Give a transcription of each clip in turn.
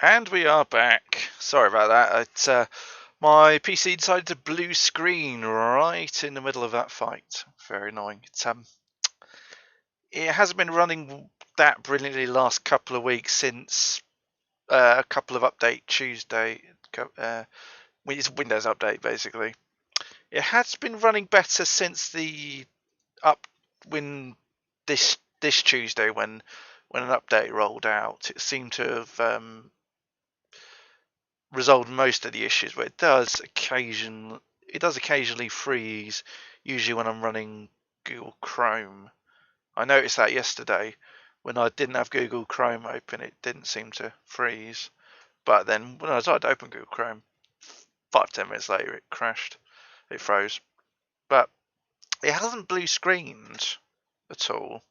And we are back. Sorry about that. My PC decided to blue screen right in the middle of that fight. Very annoying. It hasn't been running that brilliantly the last couple of weeks since a couple of update Tuesday. It's a Windows update basically. It has been running better since the this Tuesday when an update rolled out. It seemed to have resolved most of the issues, but it does occasionally freeze, usually when I'm running Google Chrome. I noticed that yesterday when I didn't have Google Chrome open, it didn't seem to freeze, but then when I tried to open Google Chrome 5-10 minutes later it crashed, it froze. But it hasn't blue screened at all,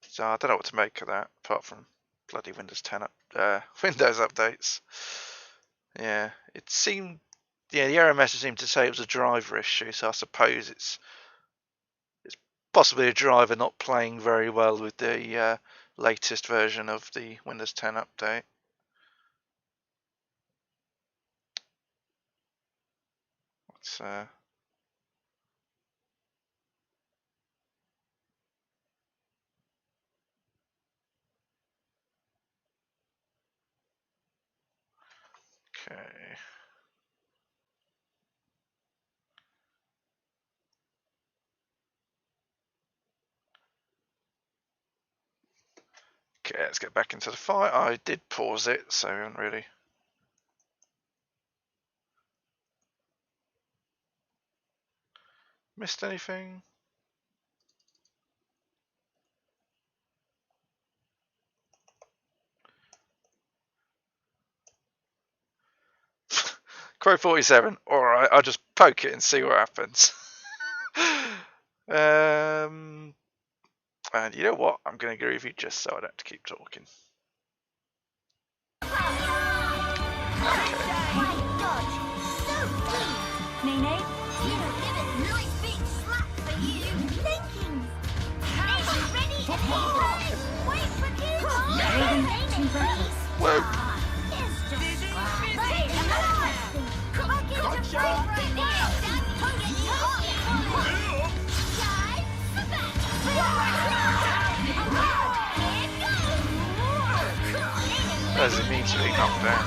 so I don't know what to make of that apart from bloody Windows 10 Windows updates. Yeah, it seemed. Yeah, the error message seemed to say it was a driver issue, so I suppose it's possibly a driver not playing very well with the latest version of the Windows 10 update. Let's okay. Okay, let's get back into the fight. I did pause it, so I haven't really missed anything. Crow 47. Alright, I'll just poke it and see what happens. And you know what? I'm going to agree with you just so I don't have to keep talking. Does it need to be knocked down?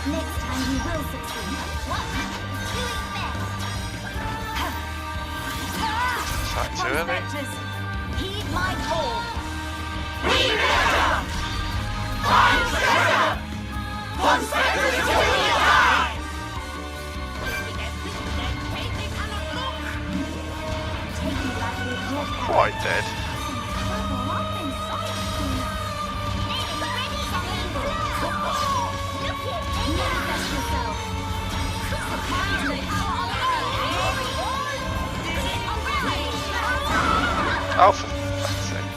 Next time you will succeed. Attack too early. Heed my call. Quite dead. Oh, for fuck's sake.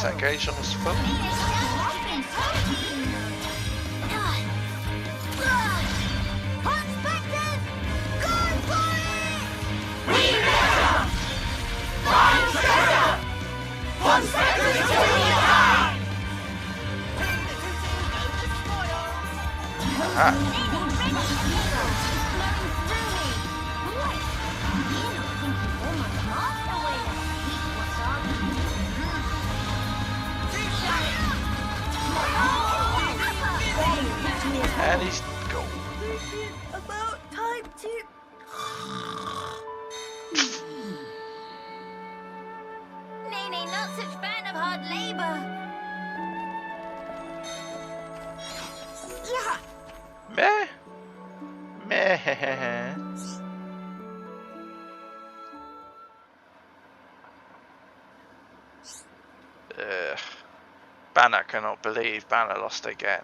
disengage on the spot. And he's gone. About time to... Nene, not such fan of hard labor. Yeah. Meh. Meh. Ugh. Banner cannot believe Banner lost again.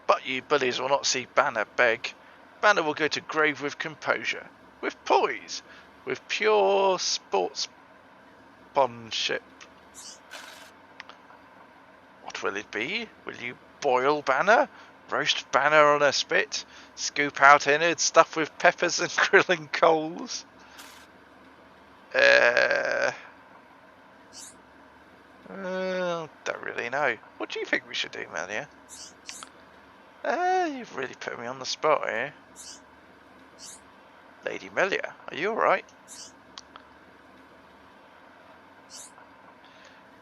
But you bullies will not see Banner beg. Banner will go to grave with composure, with poise, with pure sportsmanship. What will it be? Will you boil Banner? Roast Banner on a spit? Scoop out innards stuffed with peppers and grilling coals? Don't really know. What do you think we should do, Melia? You've really put me on the spot here. Lady Melia, are you alright?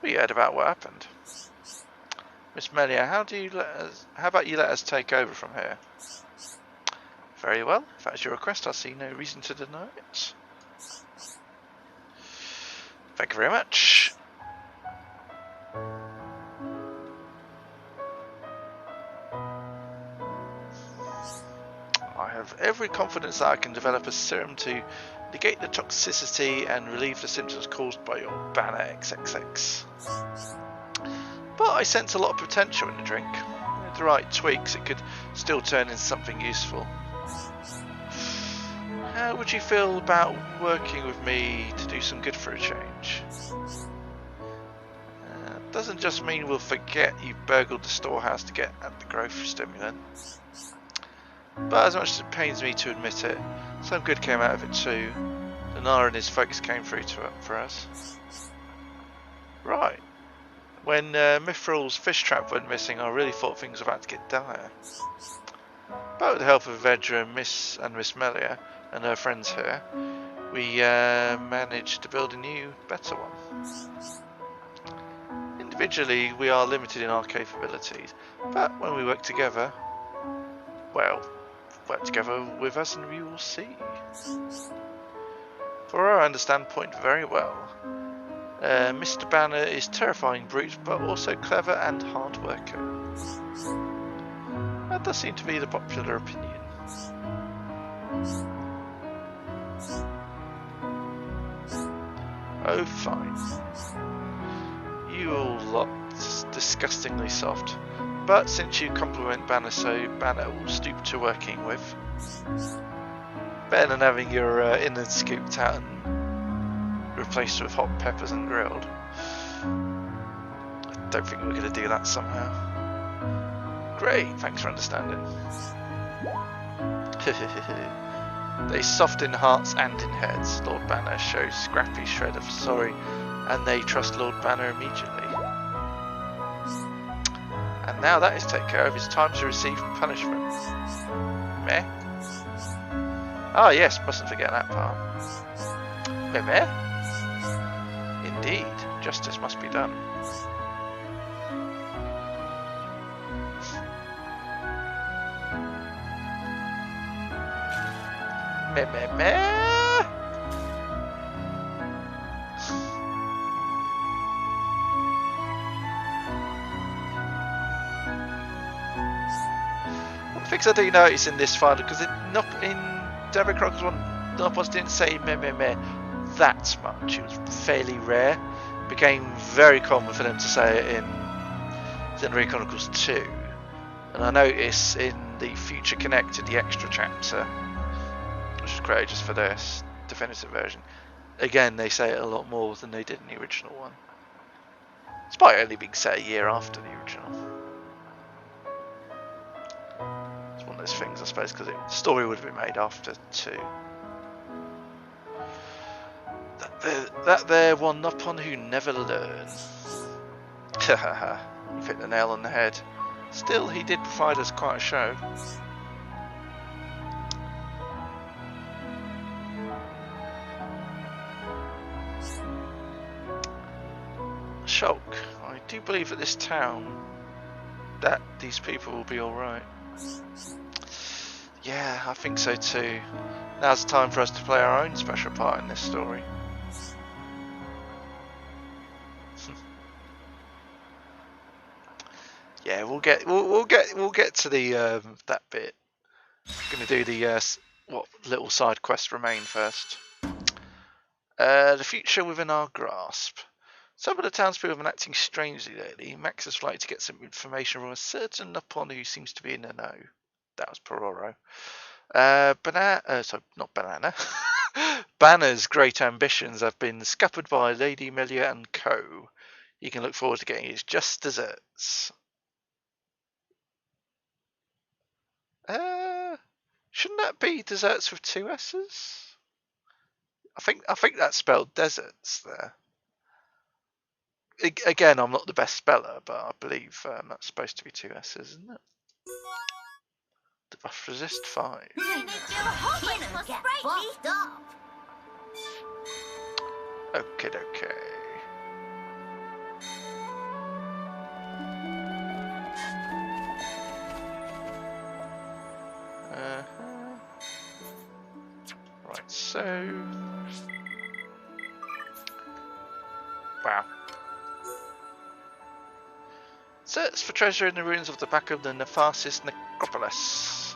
We heard about what happened. Miss Melia, how about you let us take over from here? Very well. If that's your request, I see no reason to deny it. Thank you very much. I have every confidence that I can develop a serum to negate the toxicity and relieve the symptoms caused by your Banner XXX. But I sense a lot of potential in the drink. With the right tweaks, it could still turn into something useful. How would you feel about working with me to do some good for a change? Doesn't just mean we'll forget you burgled the storehouse to get at the growth stimulant. But as much as it pains me to admit it, some good came out of it too. Dinar and his folks came through for us. Right. When Mithril's fish trap went missing, I really thought things were about to get dire. But with the help of Vedra and Miss Melia and her friends here, we managed to build a new, better one. Individually, we are limited in our capabilities, but when we work together, well, work together with us and we will see. For I understand point very well. Mr. Banner is terrifying brute, but also clever and hard worker. That does seem to be the popular opinion. Oh, fine. You all lot disgustingly soft. But since you compliment Banner so, Banner will stoop to working with. Better than having your innards scooped out and replaced with hot peppers and grilled. I don't think we're going to do that somehow. Great, thanks for understanding. They soft in hearts and in heads. Lord Banner shows scrappy shred of sorry, and they trust Lord Banner immediately. And now that is taken care of, it's time to receive punishment. Meh? Ah yes, mustn't forget that part. Meh meh? Indeed, justice must be done. Meh meh meh? Things I do notice in this final, because in Xenoblade Chronicles 1, Xenoblade didn't say meh meh meh that much. It was fairly rare. It became very common for them to say it in Xenoblade Chronicles 2. And I notice in the Future Connected, the extra chapter, which is created just for this definitive version, Again, they say it a lot more than they did in the original one. Despite only being set a year after the original. It's one of those things, I suppose, because the story would have been made after 2. That there one upon who never learns. You hit the nail on the head. Still, he did provide us quite a show. Shulk, I do believe at this town that these people will be alright. Yeah, I think so too. Now's the time for us to play our own special part in this story. Yeah, we'll get to the that bit. Gonna do the what little side quests remain first. The future within our grasp. Some of the townspeople have been acting strangely lately. Max is likely to get some information from a certain upon who seems to be in the know. That was Pororo. Sorry, not Banana. Banner's great ambitions have been scuppered by Lady Melia and co. He can look forward to getting his just desserts. Shouldn't that be desserts with 2 S's? I think that's spelled deserts there. Again, I'm not the best speller, but I believe that's supposed to be 2 S's, isn't it? The buff resist 5. Okay, okay. Right, so... Wow. Search for treasure in the ruins of the back of the Nephasis necropolis.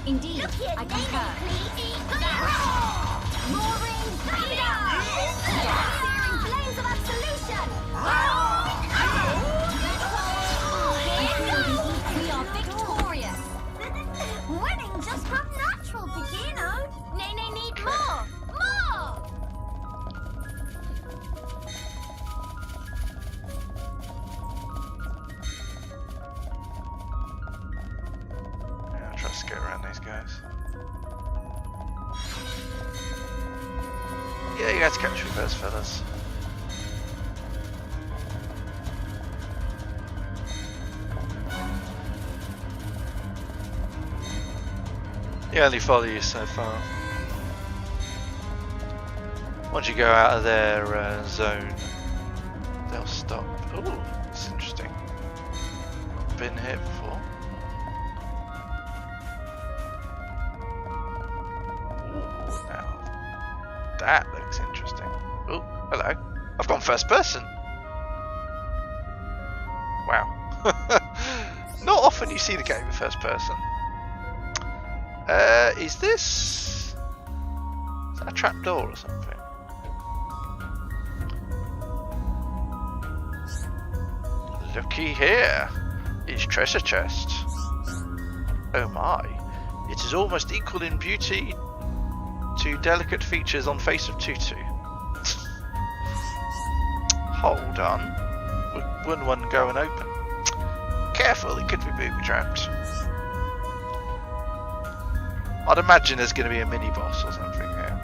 Indeed, I concur. Roaring searing flames of absolution! We are victorious! Winning just from natural, Pekino! Nene need more! More! Yeah, I'll try to get around these guys. Yeah, you have to catch me first, fellas. They only follow you so far. Once you go out of their zone, they'll stop. Oh, that's interesting. Been here before. Ooh, now that looks interesting. Oh, hello. I've gone first person. Wow. Not often you see the game in first person. Is this... Is that a trapdoor or something? Looky here. It's treasure chest. Oh my. It is almost equal in beauty to delicate features on face of Tutu. Hold on. Wouldn't one go and open? careful, it could be booby trapped. I'd imagine there's going to be a mini boss or something here.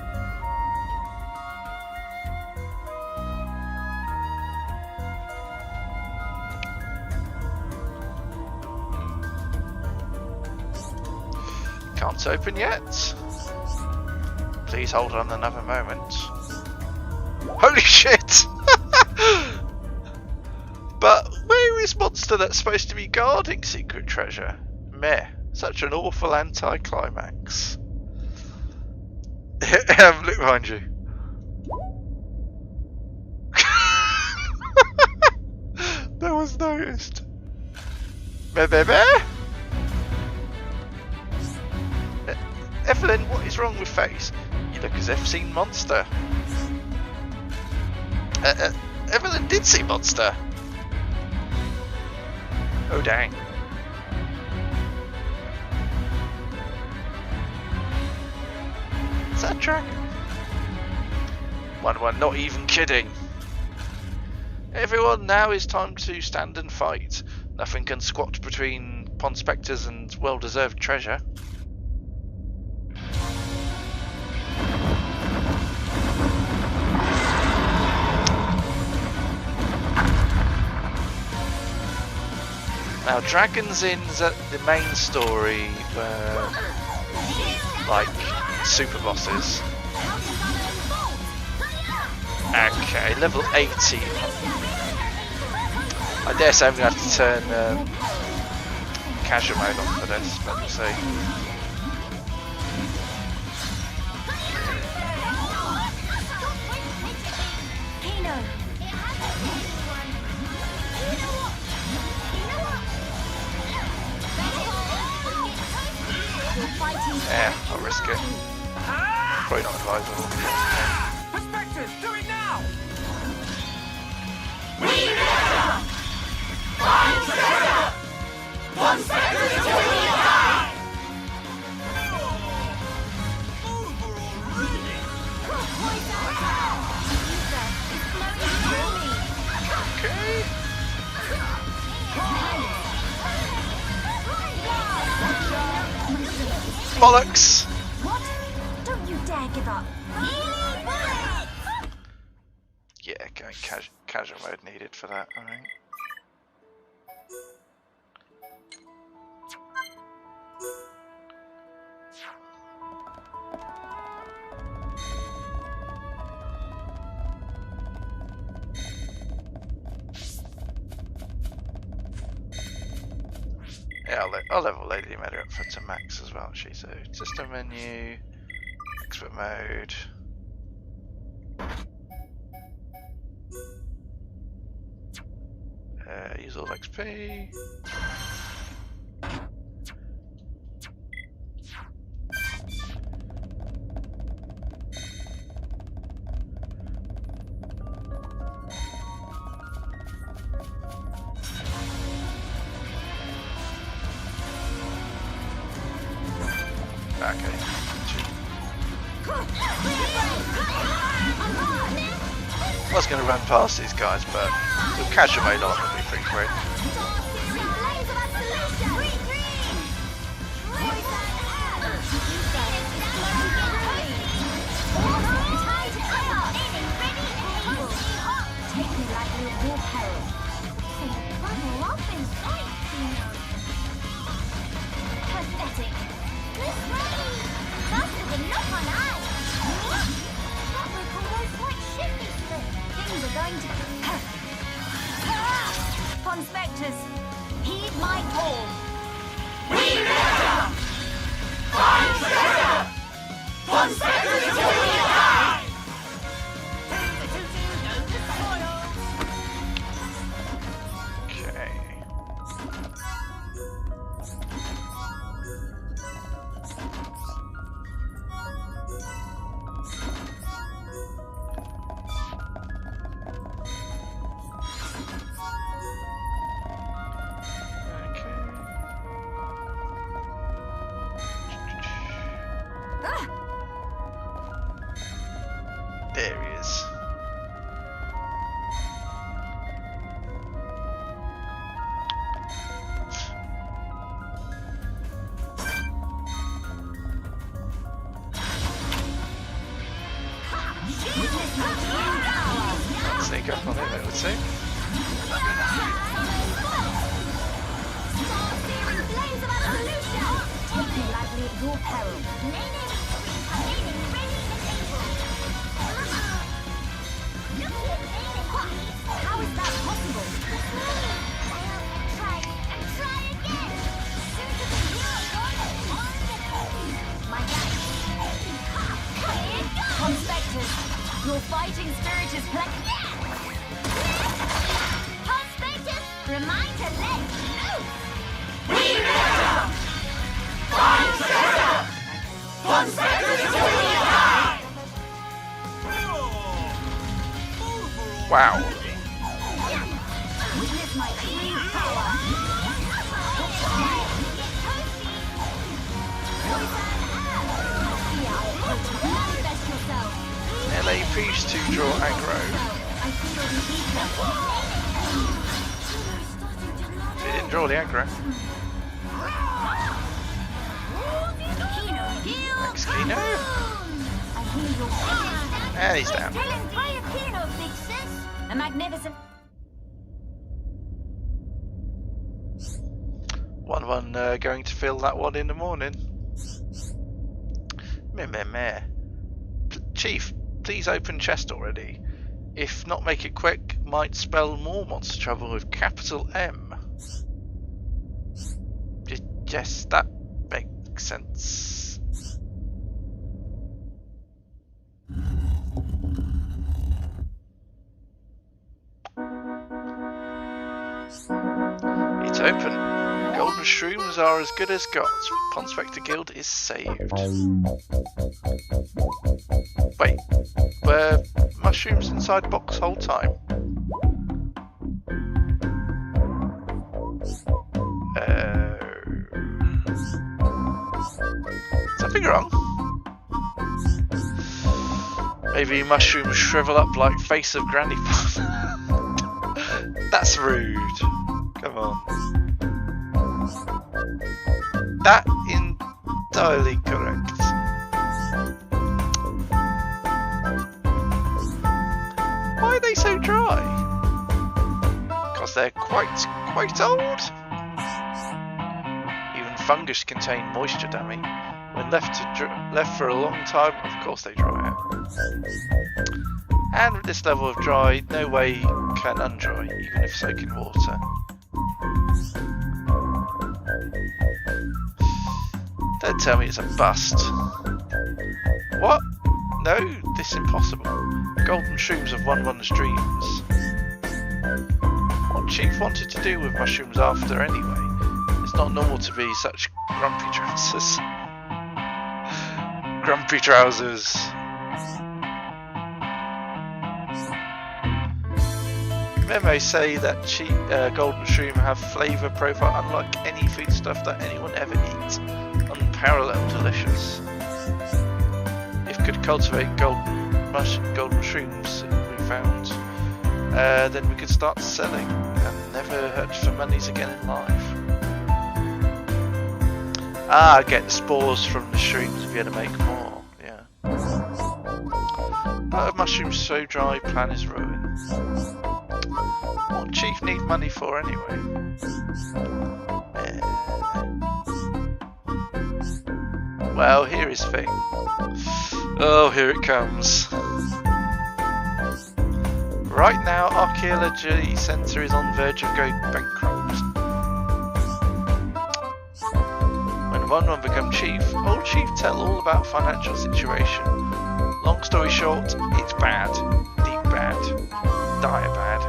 Can't open yet. Please hold on another moment. Holy shit! But where is monster that's supposed to be guarding secret treasure? Meh. Such an awful anti-climax. Look behind you. No one's noticed. Evelyn, what is wrong with face? You look as if you've seen monster. Evelyn did see monster. Oh dang. Is that dragon? One, not even kidding. Everyone, now is time to stand and fight. Nothing can squat between pond spectres and well-deserved treasure. Now, dragons in the main story were like super bosses. Okay, level 80. I dare say I'm going to have to turn casual mode on for this, but we'll see. Yeah, I'll risk it. Probably not advisable. Perspectives, do it now! We never find treasure! One second until we die! Okay. Bollocks! What? Don't you dare give up! Yeah, going casual mode needed for that, I think. Yeah, I'll level Lady Meta up to max as well, actually. So, system menu, expert mode. Use all XP. Okay. I was going to run past these guys, but with casual mode on would be pretty quick. Pond spectres, heed my call. We never find treasure! One second until we die! Okay. sneak up on him, it would seem. Take me lightly at your peril. How is that possible? Try and try again. My guy. Conspectors, your fighting spirit is Conspectors, remind to let loose. We never find treasure! Conspectors to the eye! Wow. Witness my true power. Manifest yourself. LAPs to draw aggro. I feel the He didn't draw the aggro. Thanks, Kino. I hear your And he's down. big sis. A magnificent. 1-1 going to fill that one in the morning. Meh. Chief, please open chest already. If not, make it quick. Might spell more monster trouble with capital M. Yes, that makes sense. It's open. Golden shrooms are as good as got. Ponspector Guild is saved. Wait, were mushrooms inside box whole time? Something wrong? Maybe mushrooms shrivel up like face of Granny Pop. That's rude. Come on. That entirely correct. Why are they so dry? Because they're quite old. Even fungus contain moisture, dummy. When left for a long time, of course they dry out. And with this level of dry, no way can undry, even if soaked in water. Don't tell me it's a bust. What? No, this is impossible. Golden shrooms have won one of the dreams. What Chief wanted to do with mushrooms after anyway? It's not normal to be such grumpy trousers. Grumpy trousers. Memos say that golden shroom have flavour profile unlike any foodstuff that anyone ever eats. Unparalleled delicious. If could cultivate golden shrooms, we found, then we could start selling and never hurt for monies again in life. Ah, get the spores from the shrooms if you had to make more, yeah. But a mushroom so dry, plan is ruined. What Chief need money for anyway? Well, here is thing. Oh, here it comes. Right now, Archaeology Centre is on verge of going bankrupt. When 1-1 become Chief, old Chief tell all about financial situation. Long story short, it's bad. Deep bad. Dire bad.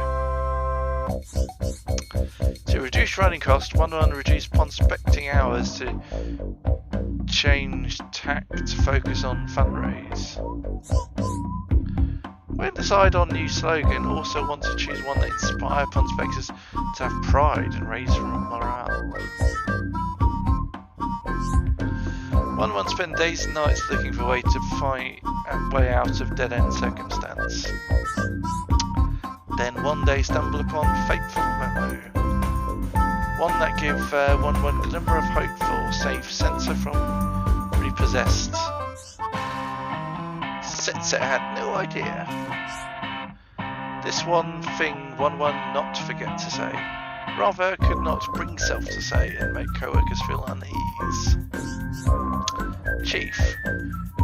To reduce running cost, 1-1 reduced prospecting hours to change tack to focus on fundraise. We'll decide on new slogan, also want to choose one that inspire prospectors to have pride and raise morale. 1-1 spend days and nights looking for a way to find a way out of dead-end circumstance. Then one day stumble upon fateful memo. One that give 1-1 glimmer of hope for safe sensor from repossessed. Setzer had no idea. This one thing one not to forget to say. Rather, could not bring self to say and make co-workers feel unease. Chief,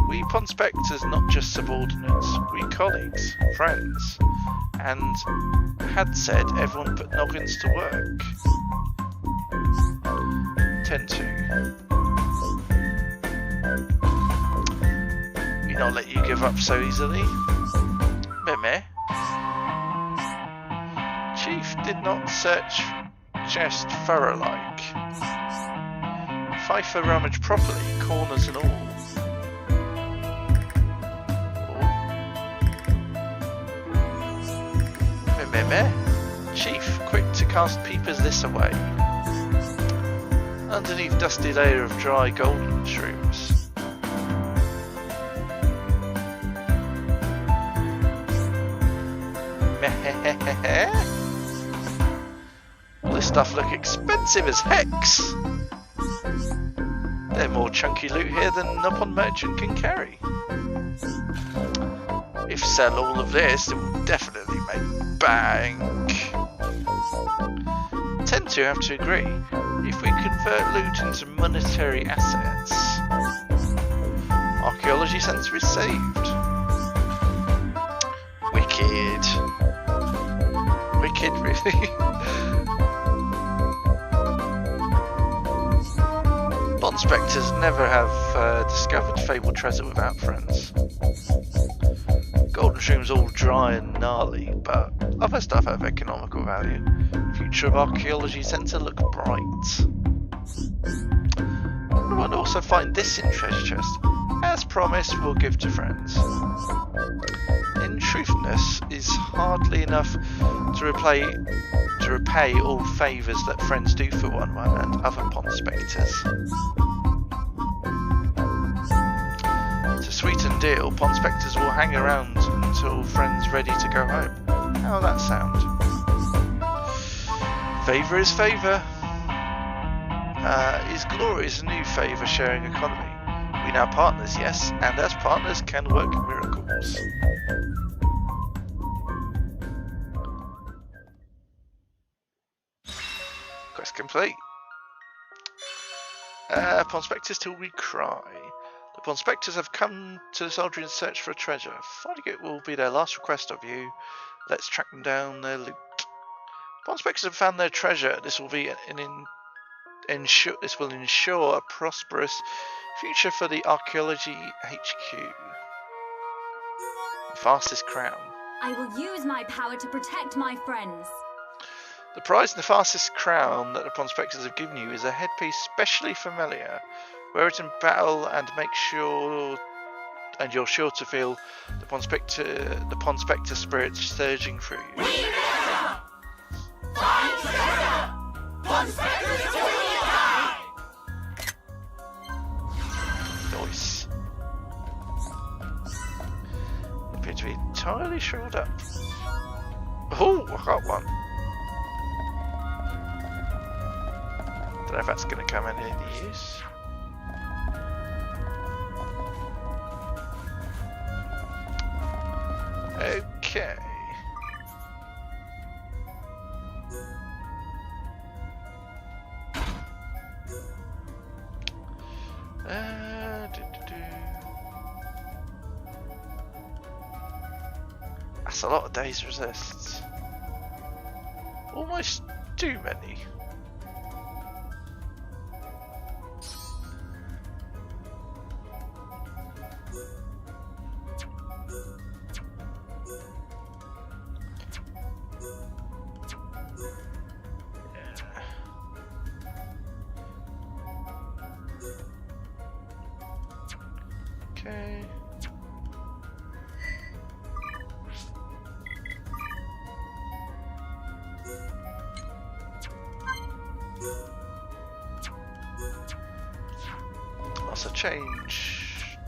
we Pond Spectres not just subordinates, we colleagues, friends, and had said everyone put noggins to work. 10-2. We not let you give up so easily. Meh. Chief did not search just thorough-like. Pfeiffer rummaged properly, corners and all. Meh. Chief, quick to cast peepers this away. Underneath dusty layer of dry golden shrooms. Meh. All this stuff look expensive as hex. They're more chunky loot here than up on merchant can carry. If sell all of this, it will definitely make bank. Tend to have to agree. If we convert loot into monetary assets, archaeology centre is saved. Wicked, really. Pond Spectres never have discovered fabled treasure without friends. Golden Shroom's all dry and gnarly, but other stuff have economical value. Future of Archaeology Centre look bright. We'll also find this in treasure chest. As promised, we'll give to friends. In truthness is hardly enough to repay all favours that friends do for one and other Pond Spectres. To sweeten deal, Pond Spectres will hang around until friends ready to go home. How'll that sound? Favour is favour. Is glorious new favour sharing economy. We now partners, yes, and as partners can work miracles. Quest complete. Pond Spectres till we cry. The Pond Spectres have come to this Aldrian search for a treasure. Finding it will be their last request of you. Let's track them down their loot. Pond Spectres have found their treasure. This will ensure a prosperous future for the Archaeology HQ. The fastest crown. I will use my power to protect my friends. The prize in the fastest crown that the Pond Spectres have given you is a headpiece specially familiar. Wear it in battle and you're sure to feel the Pond Spectre spirit surging through you. We never find treasure. Pond Spectres till we die. Nice. Appear to be entirely shriveled up. Oh, I got one. Don't know if that's going to come in any use. Okay. That's a lot of days resists. Almost too many. Okay. That's a change.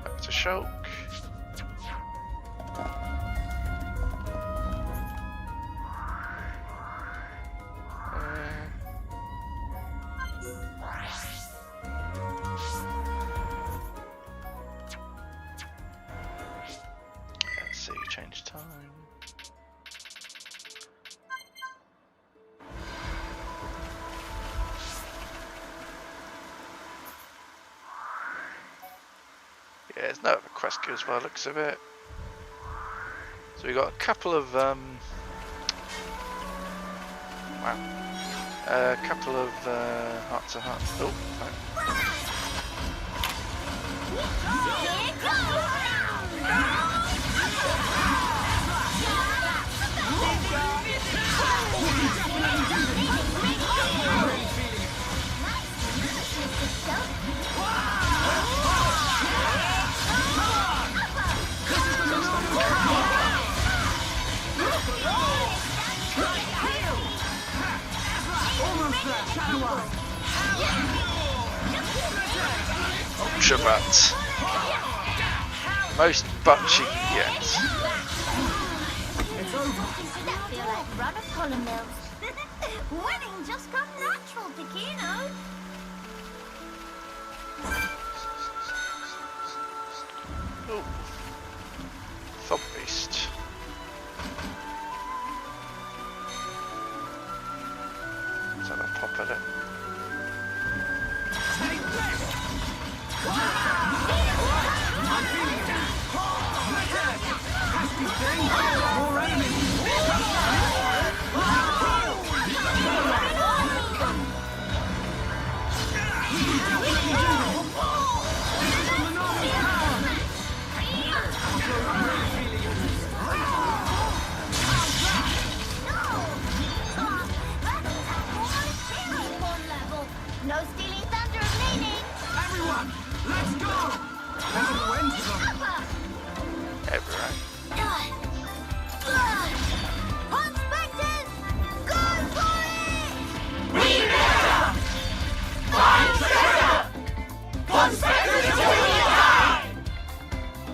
Back to Shulk. Let's see, change time. there's no other quest queues by the looks of it. So we got a couple of wow, a couple of heart to heart. Oh, no. Here goes! Ultra butt. Most butts you can get. Does that feel like rubber column mills? Winning just come natural to Kino. Oh, Fob Beast. Let's have a pop at it. No stealing thunder of meaning. Everyone, let's go! There's no end to them. Everyone. Inspectors, go for it! Remember! Find treasure! Conspectors to the eye!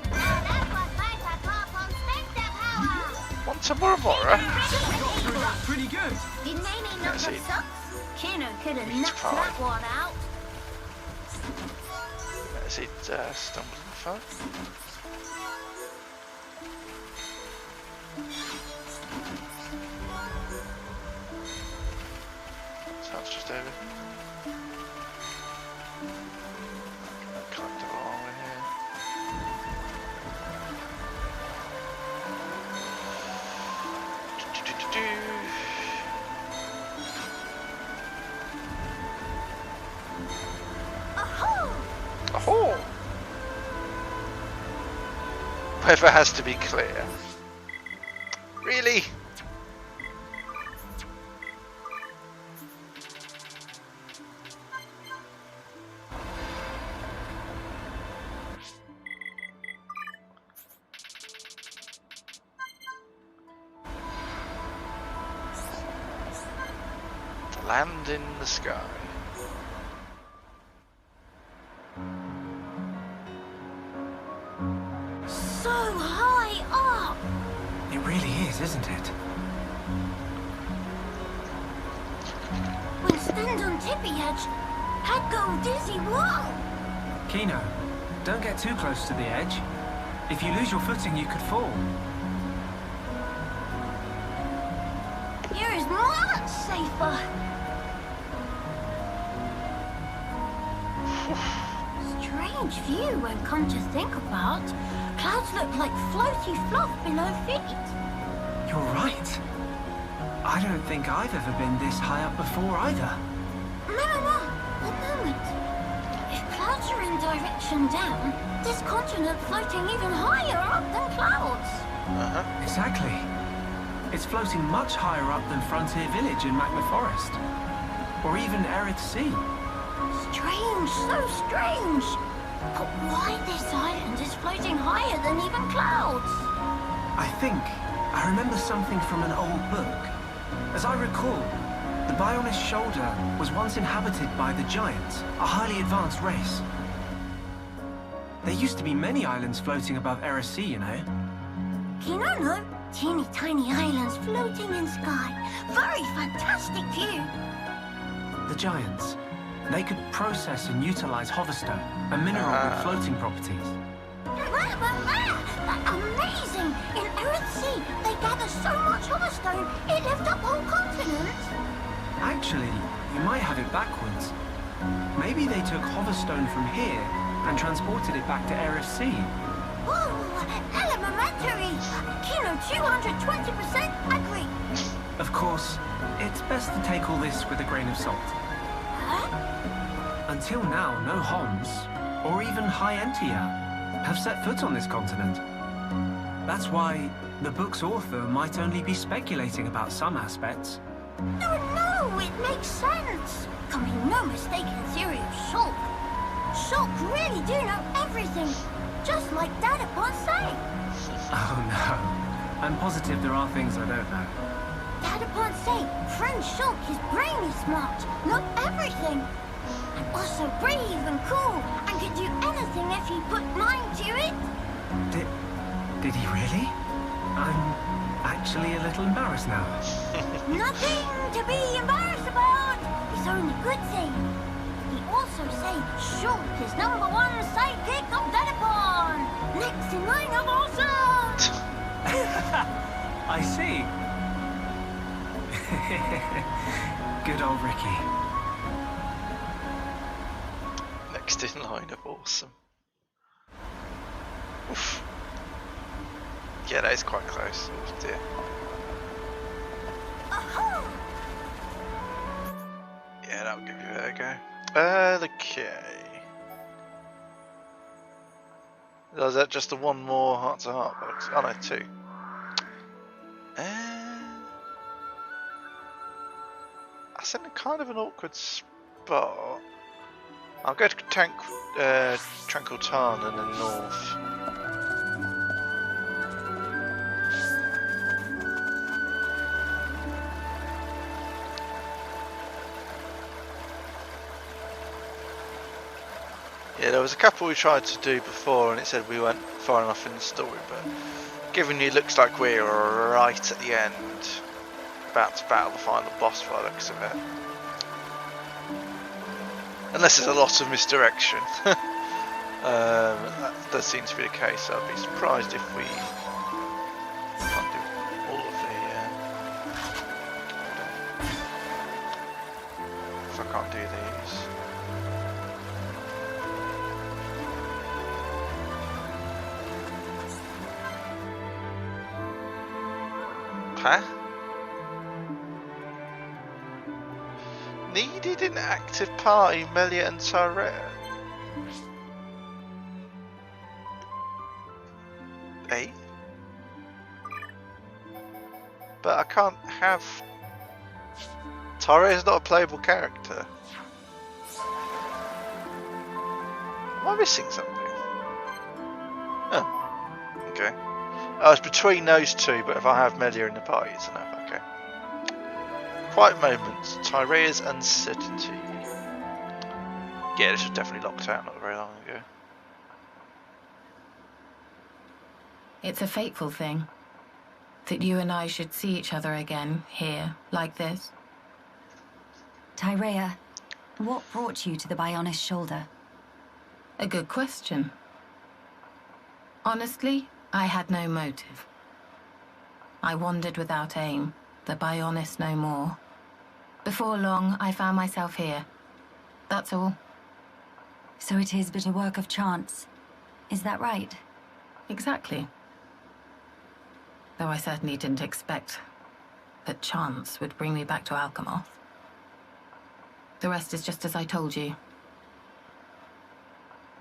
That's what makes us laugh on Spectre Power. Want some more Mora? Through that pretty good. Did Nene knock That's up it. socks? Kino could have Meat knocked pie. that one out. As it stumbles and falls. So it's just over. Collect it all over here. Oh! Weather has to be clear. Really? Land in the sky. So high up! It really is, isn't it? When stand on tippy edge, I'd go dizzy. Whoa! Kino, don't get too close to the edge. If you lose your footing, you could fall. Here is much safer. Strange view when come to think about. Clouds look like floaty fluff below feet. You're right. I don't think I've ever been this high up before either. No. One moment. If clouds are in direction down, this continent floating even higher up than clouds. Exactly. It's floating much higher up than Frontier Village in Magma Forest. Or even Arid Sea. Strange, so strange. But why this island is floating higher than even clouds? I remember something from an old book. As I recall, the Bionis Shoulder was once inhabited by the Giants, a highly advanced race. There used to be many islands floating above Arid Sea, you know. No. Teeny tiny islands floating in sky. Very fantastic view. The Giants. They could process and utilize hoverstone, a mineral with floating properties. Amazing! In Arid Sea, they gather so much hoverstone, it lifts up whole continents. Actually, you might have it backwards. Maybe they took hoverstone from here and transported it back to RFC. Oh, elementary! Kilo 220% agree! Of course, it's best to take all this with a grain of salt. Huh? Until now, no Homs, or even High Entia, have set foot on this continent. That's why the book's author might only be speculating about some aspects. No, it makes sense. Can be no mistaken theory of Shulk. Shulk really do know everything, just like Dadapon say. Oh no, I'm positive there are things I don't know. Dadapon say friend Shulk is brainy smart, know everything. And also brave and cool, and can do anything if he put mind to it. Did he really? I'm actually a little embarrassed now. Nothing to be embarrassed about. It's only good thing. He also say Shulk is #1 sidekick of Dadapon. Next in line of awesome. I see. Good old Ricky. Next in line of awesome. Oof. Yeah, that is quite close. Oh dear. Yeah, that'll give you a go. Okay. Oh, is that just the one more heart-to-heart box? Oh no, 2. That's in a kind of an awkward spot. I'll go to Tranquil Tarn in the north. Yeah, there was a couple we tried to do before and it said we weren't far enough in the story, but given it looks like we're right at the end, about to battle the final boss by the looks of it. Unless there's a lot of misdirection. That does seem to be the case. I'd be surprised if we can't do all of the... if I can't do these. Huh? Needed an active party, Melia and Tyrell. Eh? But I can't have... Tyrell's not a playable character. Am I missing something? Oh, okay. I was between those two, but if I have Melia in the party, it's enough. Okay. Quiet moments. Tyrea's uncertainty. Yeah, this was definitely locked out not very long ago. It's a fateful thing that you and I should see each other again here, like this. Tyrea, what brought you to the Bionis shoulder? A good question. Honestly, I had no motive. I wandered without aim, the Bionis no more. Before long, I found myself here. That's all. So it is but a work of chance. Is that right? Exactly. Though I certainly didn't expect that chance would bring me back to Alchemoth. The rest is just as I told you.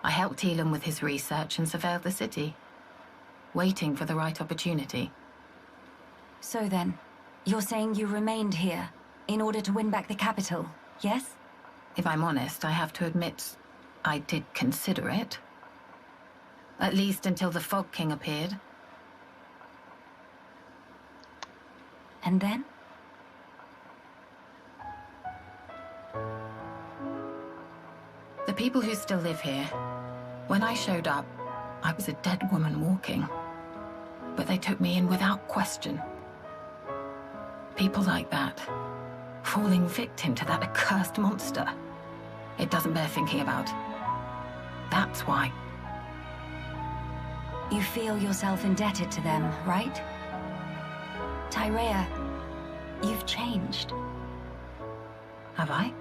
I helped Elam with his research and surveilled the city, waiting for the right opportunity. So then, you're saying you remained here in order to win back the capital, yes? If I'm honest, I have to admit I did consider it. At least until the Fog King appeared. And then? The people who still live here, when I showed up, I was a dead woman walking. But they took me in without question. People like that, falling victim to that accursed monster. It doesn't bear thinking about. That's why. You feel yourself indebted to them, right? Tyrea, you've changed. Have I?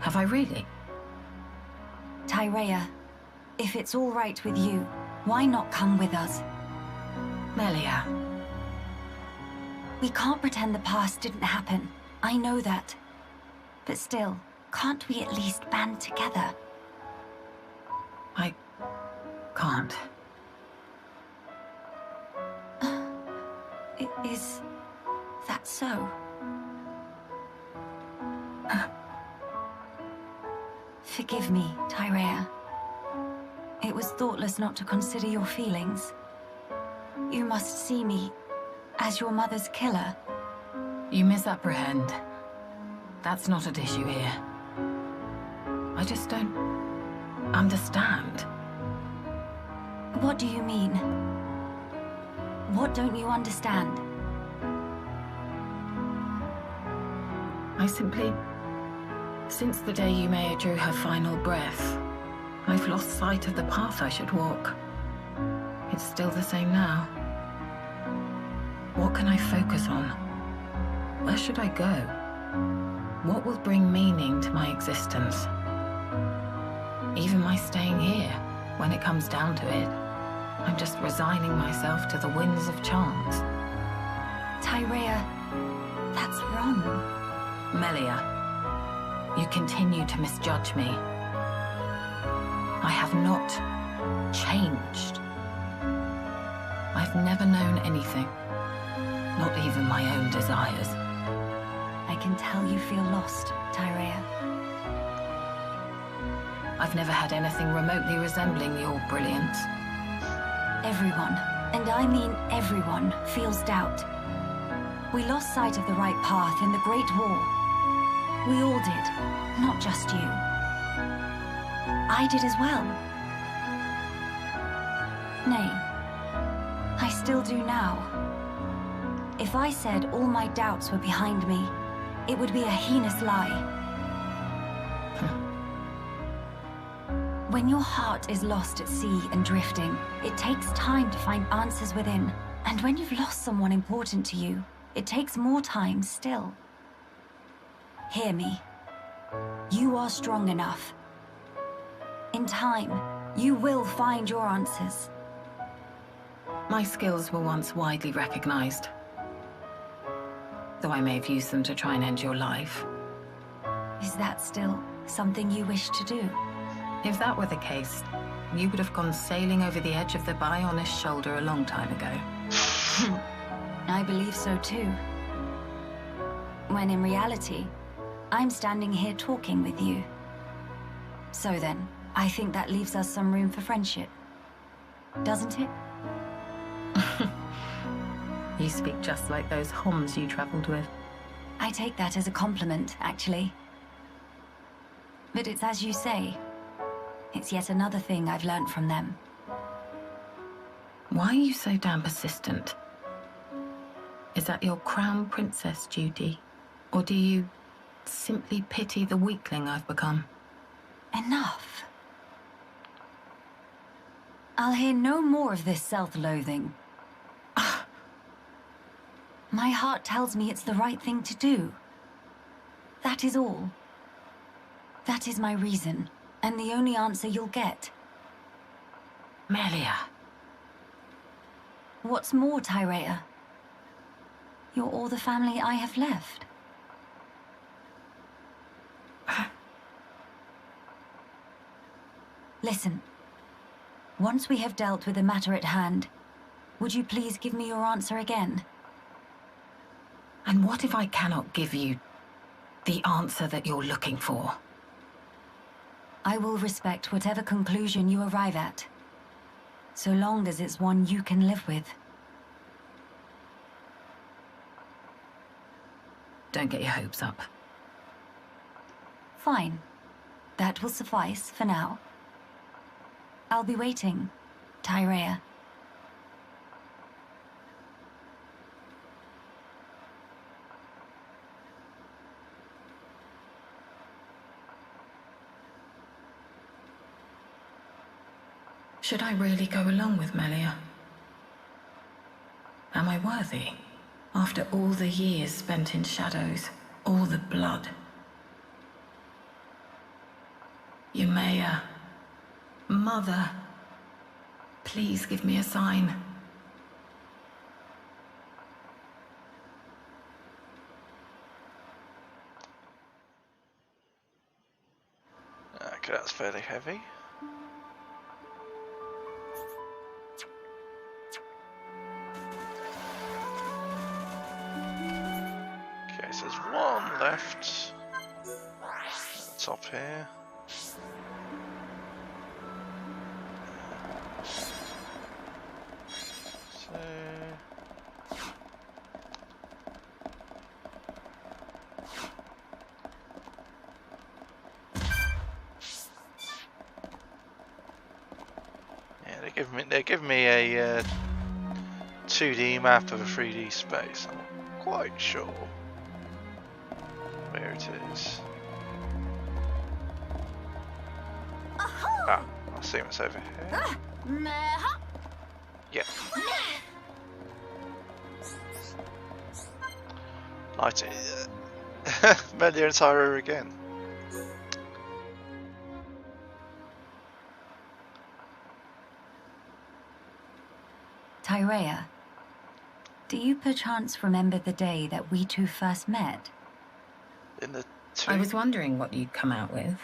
Have I really? Tyrea, if it's all right with you, why not come with us? Melia, We can't pretend the past didn't happen. I know that. But still, can't we at least band together? I can't. Is that so? Forgive me, Tyrea. It was thoughtless not to consider your feelings. You must see me as your mother's killer. You misapprehend. That's not at issue here. I just don't understand. What do you mean? What don't you understand? I simply... Since the day Yumea drew her final breath, I've lost sight of the path I should walk. It's still the same now. What can I focus on? Where should I go? What will bring meaning to my existence? Even my staying here, when it comes down to it, I'm just resigning myself to the winds of chance. Tyrea, that's wrong. Melia, you continue to misjudge me. I have not changed. I've never known anything, not even my own desires. I can tell you feel lost, Tyrea. I've never had anything remotely resembling your brilliance. Everyone, and I mean everyone, feels doubt. We lost sight of the right path in the Great War. We all did, not just you. I did as well. Nay, I still do now. If I said all my doubts were behind me, it would be a heinous lie. When your heart is lost at sea and drifting, it takes time to find answers within. And when you've lost someone important to you, it takes more time still. Hear me. You are strong enough. In time, you will find your answers. My skills were once widely recognized, though I may have used them to try and end your life. Is that still something you wish to do? If that were the case, you would have gone sailing over the edge of the Bionis shoulder a long time ago. I believe so too. When in reality, I'm standing here talking with you. So then, I think that leaves us some room for friendship. Doesn't it? You speak just like those Homs you traveled with. I take that as a compliment, actually. But it's as you say. It's yet another thing I've learned from them. Why are you so damn persistent? Is that your crown princess duty? Or do you simply pity the weakling I've become? Enough. I'll hear no more of this self-loathing. My heart tells me it's the right thing to do. That is all. That is my reason, and the only answer you'll get. Melia. What's more, Tyrea? You're all the family I have left. Listen. Once we have dealt with the matter at hand, would you please give me your answer again? And what if I cannot give you the answer that you're looking for? I will respect whatever conclusion you arrive at, so long as it's one you can live with. Don't get your hopes up. Fine. That will suffice for now. I'll be waiting, Tyrea. Should I really go along with Melia? Am I worthy? After all the years spent in shadows, all the blood. Yumea, Mother, please give me a sign. Okay, that's fairly heavy. Okay, so there's one left at the top here. So yeah, they're giving me a 2D map of a 3D space. I'm not quite sure where it is. Ah, I see what's over here. Yeah. Light it. Melia and Tyra again. Tyrea, do you perchance remember the day that we two first met? In the I was wondering what you'd come out with.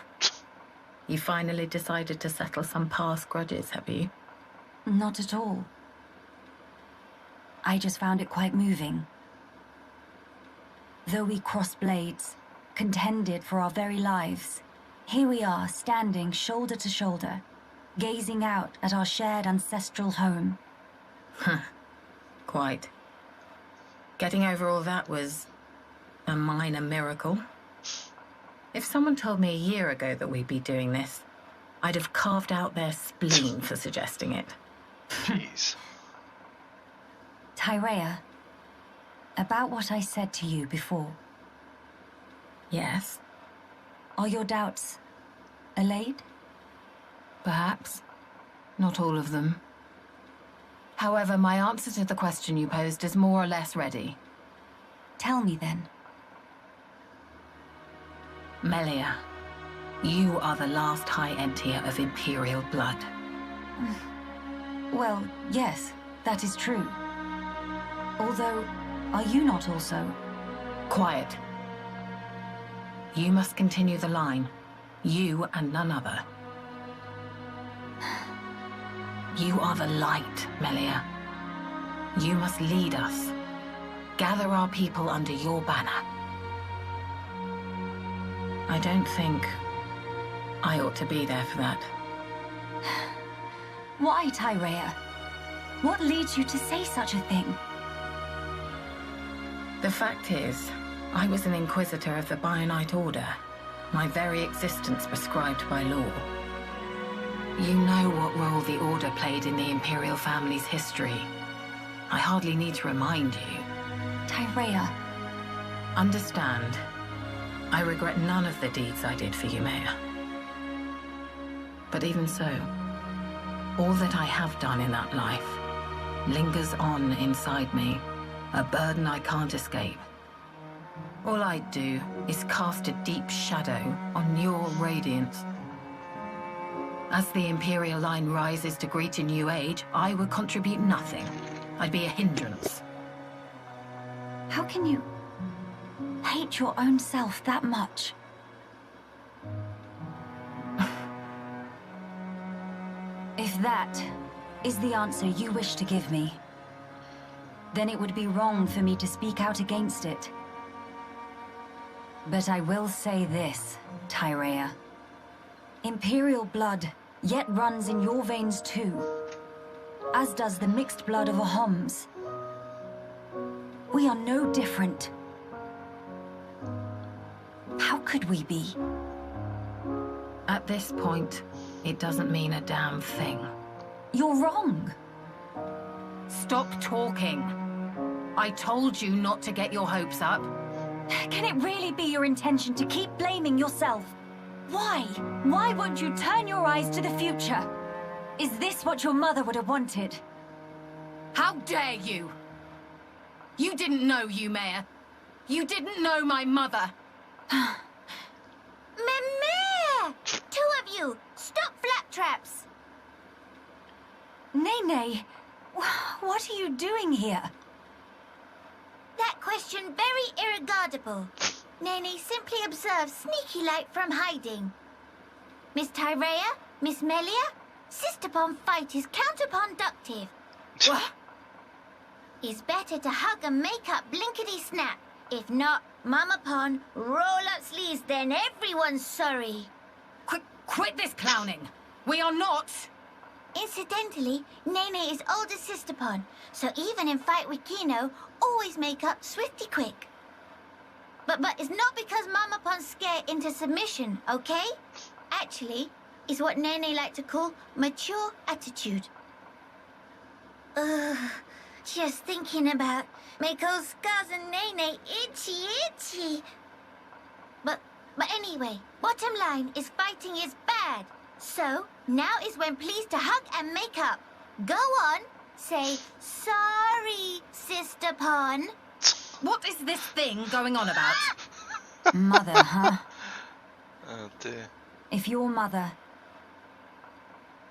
You finally decided to settle some past grudges, have you? Not at all. I just found it quite moving. Though we crossed blades, contended for our very lives, here we are standing shoulder to shoulder, gazing out at our shared ancestral home. Quite. Getting over all that was a minor miracle. If someone told me a year ago that we'd be doing this, I'd have carved out their spleen for suggesting it. Jeez. Tyrea, about what I said to you before, Yes, are your doubts allayed? perhaps. Not all of them. However, my answer to the question you posed is more or less ready. Tell me then. Melia, you are the last High Entier of Imperial blood. Well, yes, that is true. Although, are you not also? Quiet. You must continue the line. You and none other. You are the light, Melia. You must lead us. Gather our people under your banner. I don't think I ought to be there for that. Why, Tyrea? What leads you to say such a thing? The fact is, I was an Inquisitor of the Bionite Order, my very existence prescribed by law. You know what role the Order played in the Imperial family's history. I hardly need to remind you. Tyrea, Understand, I regret none of the deeds I did for you, Maya. But even so, all that I have done in that life lingers on inside me, a burden I can't escape. All I do is cast a deep shadow on your radiance. As the Imperial line rises to greet a new age, I would contribute nothing. I'd be a hindrance. how can you hate your own self that much? If that is the answer you wish to give me, then it would be wrong for me to speak out against it. But I will say this, Tyrea. Imperial blood yet runs in your veins too, as does the mixed blood of Ahoms. We are no different. How could we be? At this point, it doesn't mean a damn thing. You're wrong. Stop talking. I told you not to get your hopes up. Can it really be your intention to keep blaming yourself? Why? Why won't you turn your eyes to the future? Is this what your mother would have wanted? How dare you? You didn't know Mayor. You didn't know my mother. Mimir! Two of you, stop flap traps! Nene, what are you doing here? That question very irregardable. Nene simply observes sneaky-like from hiding. Miss Tyrea, Miss Melia, Sister-pon fight is counterproductive. What? It's better to hug and make up blinkety-snap. If not, Mama-pon, roll up sleeves, then everyone's sorry. Quit this clowning. We are not. Incidentally, Nene is older Sister-pon, so even in fight with Kino, always make up swifty quick. But it's not because Mama-pon's scared into submission, okay? Actually, it's what Nene like to call mature attitude. Just thinking about make old scars and Nene itchy. But anyway, bottom line is fighting is bad. So, now is when pleased to hug and make up. Go on, say, sorry, Sister-pon. What is this thing going on about? Mother, huh? Oh dear. If your mother...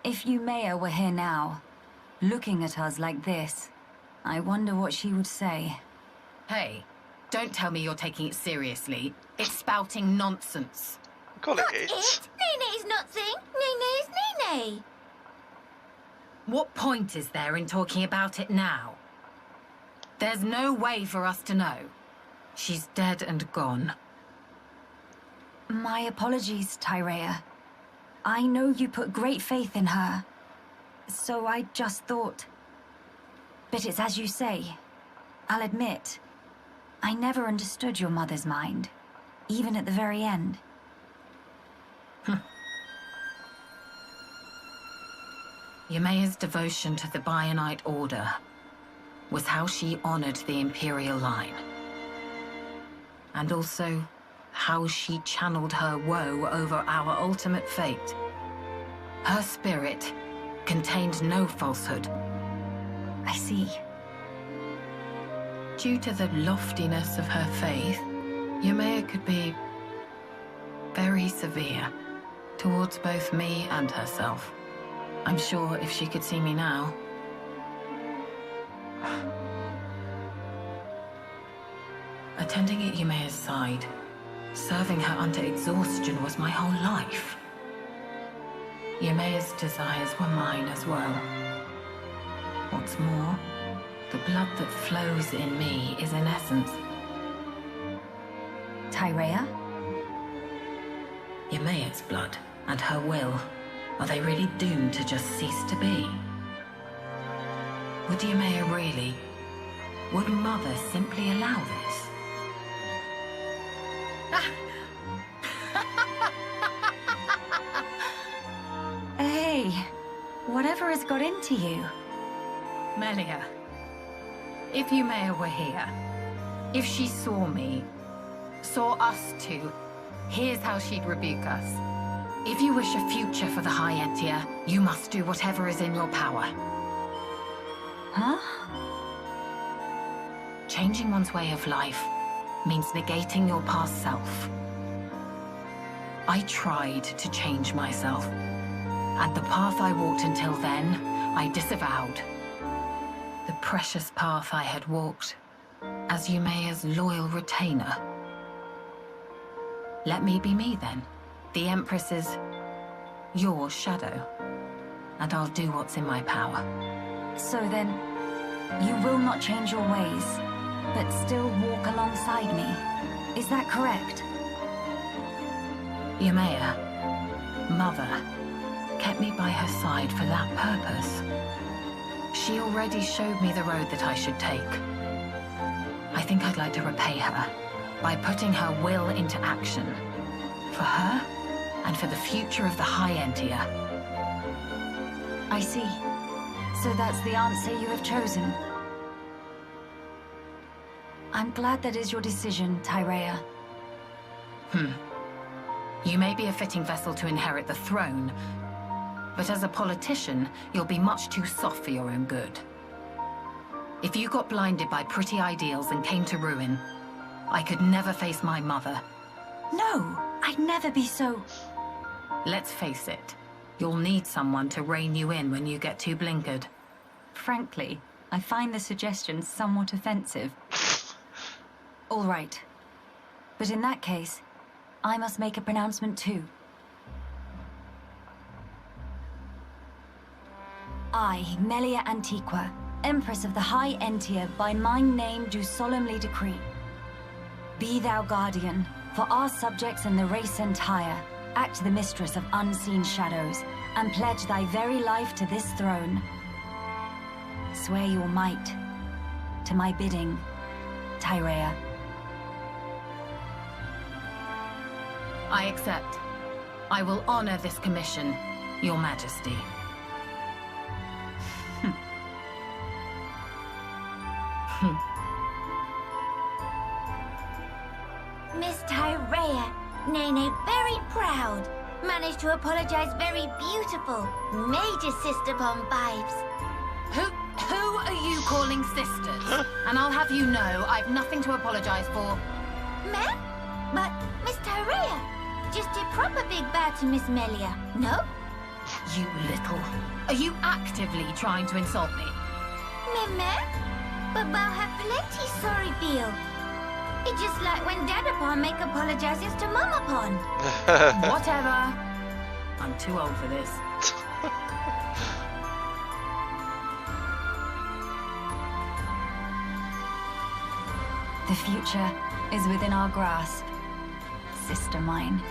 If Yumea were here now, looking at us like this, I wonder what she would say. Hey, don't tell me you're taking it seriously. It's spouting nonsense. Call Not it. Nene is not thing. Nene is Nene. What point is there in talking about it now? There's no way for us to know. She's dead and gone. My apologies, Tyrea. I know you put great faith in her. So I just thought... But it's as you say. I'll admit, I never understood your mother's mind. Even at the very end. Yumea's devotion to the Bionite Order was how she honored the Imperial line. And also, how she channeled her woe over our ultimate fate. Her spirit contained no falsehood. I see. Due to the loftiness of her faith, Yumea could be very severe towards both me and herself. I'm sure if she could see me now... Attending at Yumea's side, serving her unto exhaustion was my whole life. Yumea's desires were mine as well. What's more, the blood that flows in me is in essence Tyrea? Yumea's blood and her will. Are they really doomed to just cease to be? Would Yumea really? Would Mother simply allow this? Hey, whatever has got into you? Melia, if Yumea were here, if she saw me, saw us two, here's how she'd rebuke us. If you wish a future for the High Entia, you must do whatever is in your power. Huh? Changing one's way of life means negating your past self. I tried to change myself, and the path I walked until then, I disavowed. The precious path I had walked as Yumea's loyal retainer. Let me be me then. The Empress's your shadow, and I'll do what's in my power. So then, you will not change your ways, but still walk alongside me. Is that correct? Yumea, Mother, kept me by her side for that purpose. She already showed me the road that I should take. I think I'd like to repay her by putting her will into action. For her, and for the future of the High Entia. I see. So that's the answer you have chosen. I'm glad that is your decision, Tyrea. You may be a fitting vessel to inherit the throne, but as a politician, you'll be much too soft for your own good. If you got blinded by pretty ideals and came to ruin, I could never face my mother. No, I'd never be so... Let's face it, You'll need someone to rein you in when you get too blinkered. Frankly, I find the suggestion somewhat offensive. All right. But in that case, I must make a pronouncement too. I, Melia Antiqua, Empress of the High Entia, by my name do solemnly decree. Be thou guardian, for our subjects and the race entire. Act the mistress of unseen shadows, and pledge thy very life to this throne. Swear your might, to my bidding, Tyrea. I accept. I will honor this commission, Your Majesty. Miss Tyrea, Nene very proud. Managed to apologize very beautiful. Major sister bomb vibes. Who are you calling sisters? And I'll have you know I've nothing to apologize for. Ma'am? But Miss Tyrea just did proper big bow to Miss Melia, no? You little... Are you actively trying to insult me? Ma'am? But bow have plenty sorry feel. It's just like when Dadapon make apologizes to Mamapon. Whatever. I'm too old for this. The future is within our grasp, sister mine.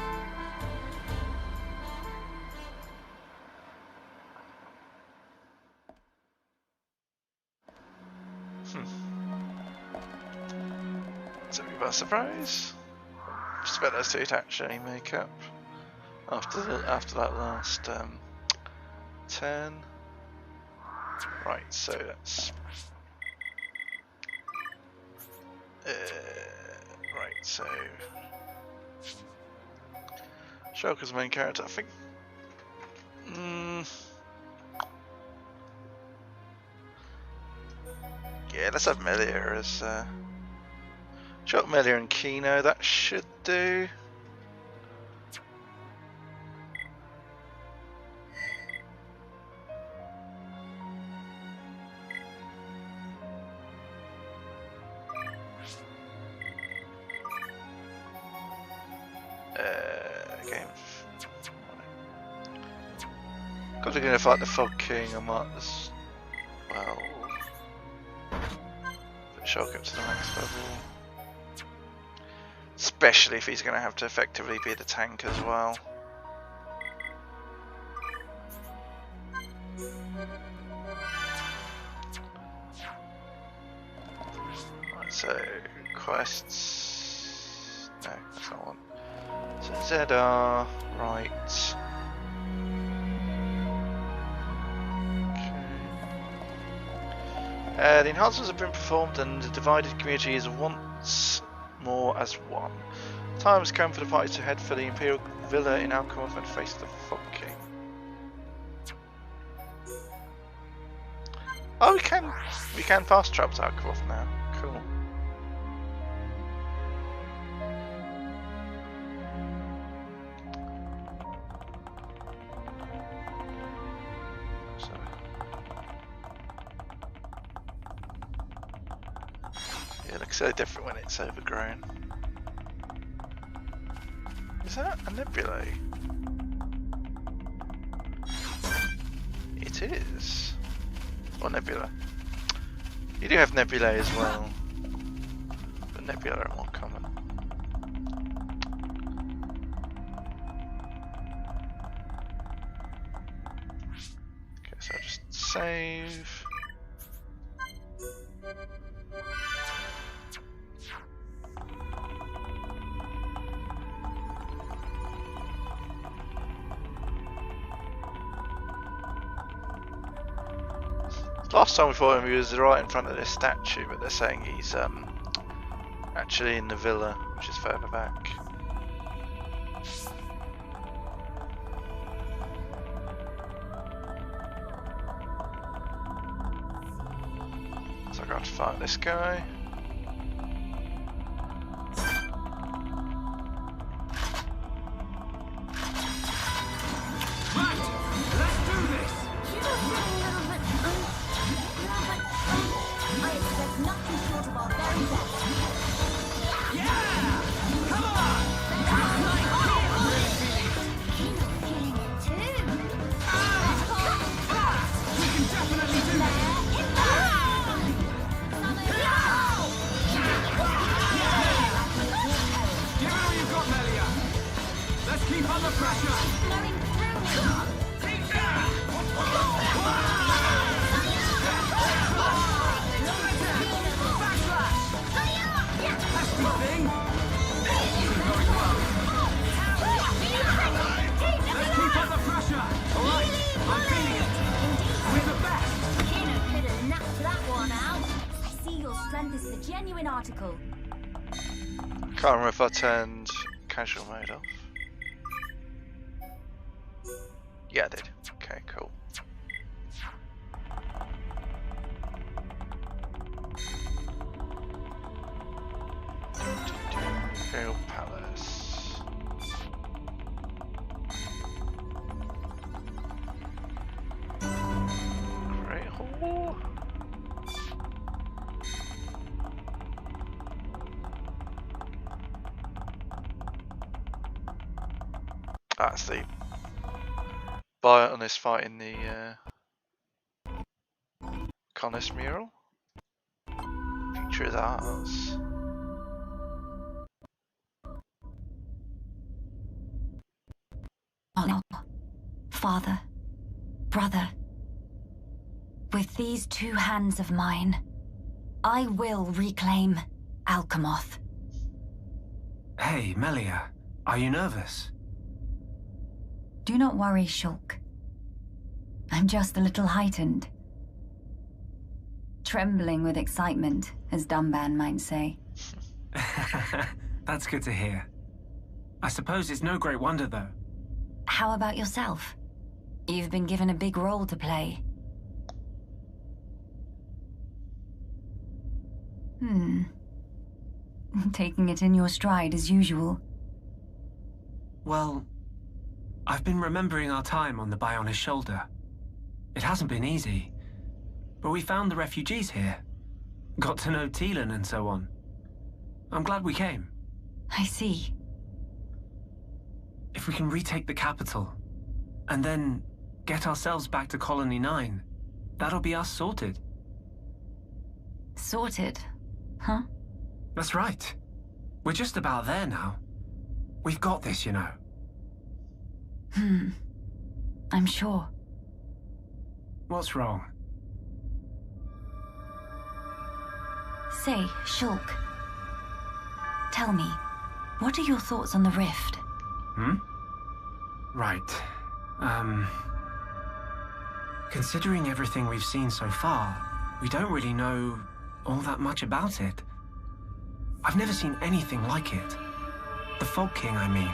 It's a bit of a surprise. Just about those two to actually make up after that last turn. Right, so that's right. So Shulker's main character, I think. Yeah, let's have Melia as. Shot Melia and Kino, that should do. Game. Got to go fight the Fog King. I might as well put Shulker up to the next level. Especially if he's going to have to effectively be the tank as well. Right, so quests. No, that's not one. So ZR, right. Okay. The enhancements have been performed and the divided community is once more as one. Time has come for the party to head for the Imperial Villa in Alcove and face the Fog King. Oh, we can fast travel to Alcove now. Cool. So, yeah, it looks so different when it's overgrown. Is that a nebula? It is. Or nebula. You do have nebulae as well. But nebula are more common. Okay, so I'll just save. Last time we fought him, he was right in front of this statue, but they're saying he's actually in the villa, which is further back. So I got to fight this guy. under pressure! Blowing through now. Keep up the pressure! Alright, I'm feeling it! We're the best! Kino could have knocked that one out. I see your strength is the genuine article. Can't remember if I turned casual mode off. Yeah, I did. Okay, cool. Imperial Palace. Great Hall. That's the Bionis fighting the Connis mural. Future is ours. Oh, Father, brother, with these two hands of mine, I will reclaim Alchemoth. Hey, Melia, are you nervous? Do not worry, Shulk. I'm just a little heightened. Trembling with excitement, as Dumban might say. That's good to hear. I suppose it's no great wonder, though. How about yourself? You've been given a big role to play. Taking it in your stride as usual. Well, I've been remembering our time on the Bionis shoulder. It hasn't been easy, but we found the refugees here. Got to know Teelan and so on. I'm glad we came. I see. If we can retake the capital, and then get ourselves back to Colony 9, that'll be us sorted. Sorted, huh? That's right. We're just about there now. We've got this, you know. I'm sure. What's wrong? Say, Shulk. Tell me, what are your thoughts on the rift? Right. Considering everything we've seen so far, we don't really know all that much about it. I've never seen anything like it. The Fog King, I mean.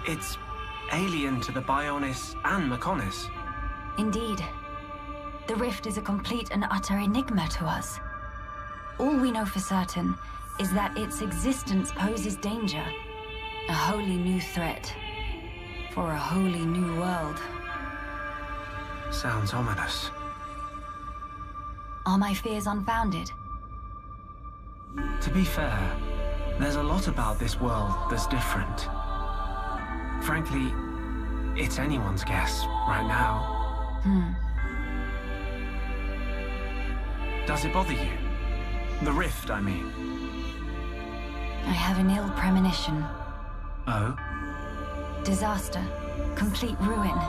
It's alien to the Bionis and Mechonis. Indeed. The rift is a complete and utter enigma to us. All we know for certain is that its existence poses danger. A wholly new threat. For a wholly new world. Sounds ominous. Are my fears unfounded? To be fair, there's a lot about this world that's different. Frankly, it's anyone's guess right now. Does it bother you? The rift, I mean. I have an ill premonition. Oh? Disaster. Complete ruin.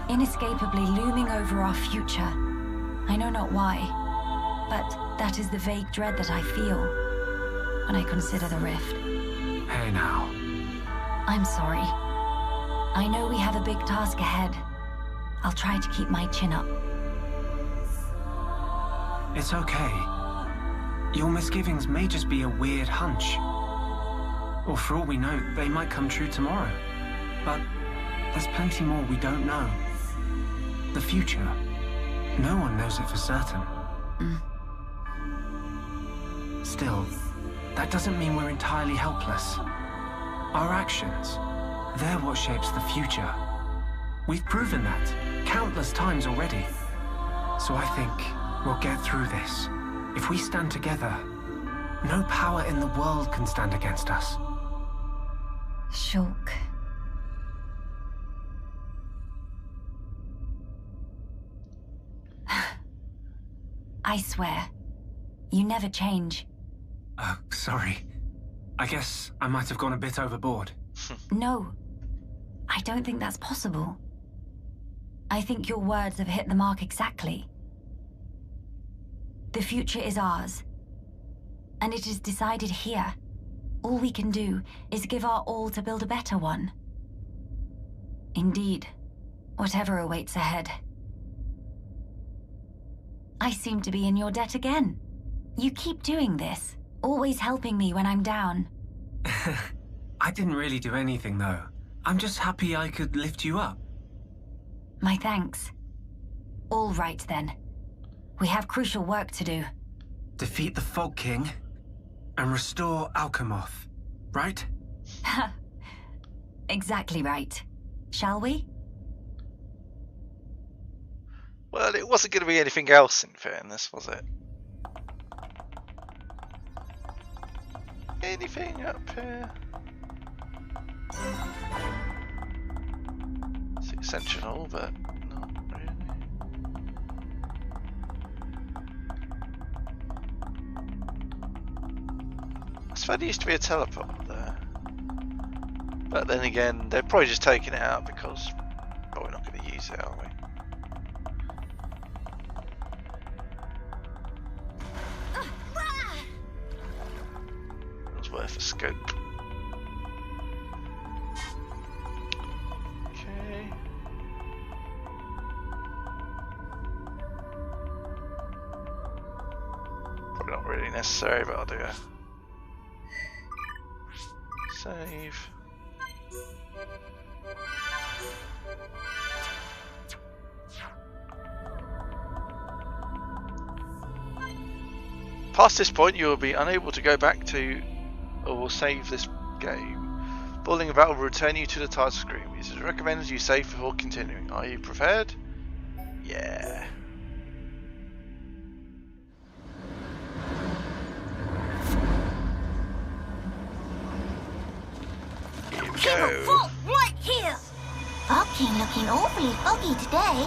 Inescapably looming over our future. I know not why, but that is the vague dread that I feel when I consider the rift. Hey now. I'm sorry. I know we have a big task ahead. I'll try to keep my chin up. It's okay. Your misgivings may just be a weird hunch. Or for all we know, they might come true tomorrow. But there's plenty more we don't know. The future. No one knows it for certain. Still, that doesn't mean we're entirely helpless. Our actions, they're what shapes the future. We've proven that countless times already. So I think we'll get through this. If we stand together, no power in the world can stand against us. Shulk. I swear, you never change. Sorry. I guess I might have gone a bit overboard. No. I don't think that's possible. I think your words have hit the mark exactly. The future is ours. And it is decided here. All we can do is give our all to build a better one. Indeed, whatever awaits ahead. I seem to be in your debt again. You keep doing this, always helping me when I'm down. I didn't really do anything, though. I'm just happy I could lift you up. My thanks. All right, then. We have crucial work to do. Defeat the Fog King and restore Alchemoth, right? Exactly right. Shall we? Well, it wasn't going to be anything else, in fairness, was it? Anything up here? It's exceptional, but not really. I suppose there used to be a teleport there. But then again, they're probably just taking it out because we're not going to use it, are we? It was worth a scope. Okay. Probably not really necessary, but I'll do a save. Past this point, you will be unable to go back to or save this game. Falling a battle will return you to the title screen. It is recommended you save before continuing. Are you prepared? Yeah. Here we go. Fault right here. Fog King looking awfully foggy today.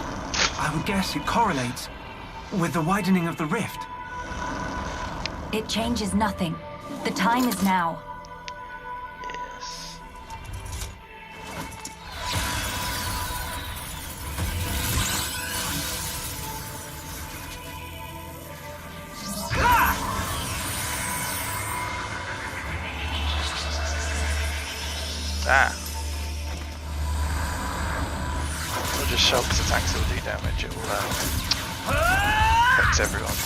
I would guess it correlates with the widening of the rift. It changes nothing. The time is now. Yes. Ah. We'll just show because attacks will do damage. It will affect everyone.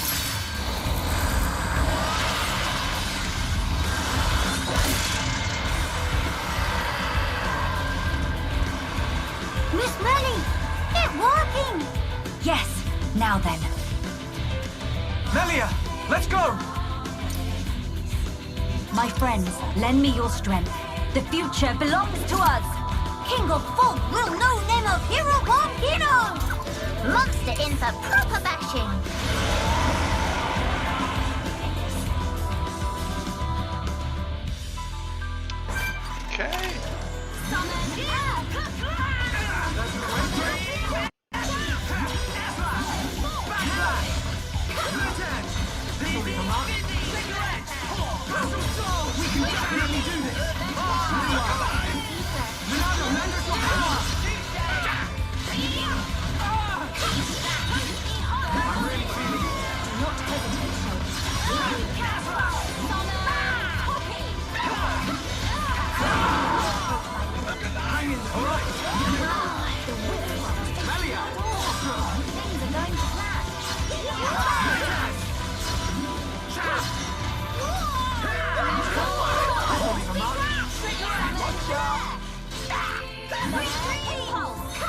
Miss Melly, it's working. Yes, now then. Melia, let's go! My friends, lend me your strength. The future belongs to us. King of Fog will no name of hero born hero. Monster in for proper bashing. Okay.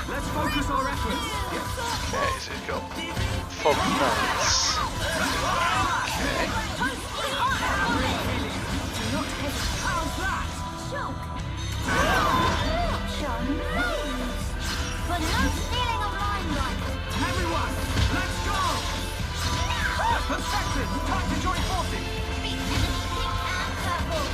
Let's focus our efforts. Okay, so we've got Fog Knights. But no stealing of limelight. Everyone, let's go! Let's protect it! Time to join forces! Beat enemy pink and purple.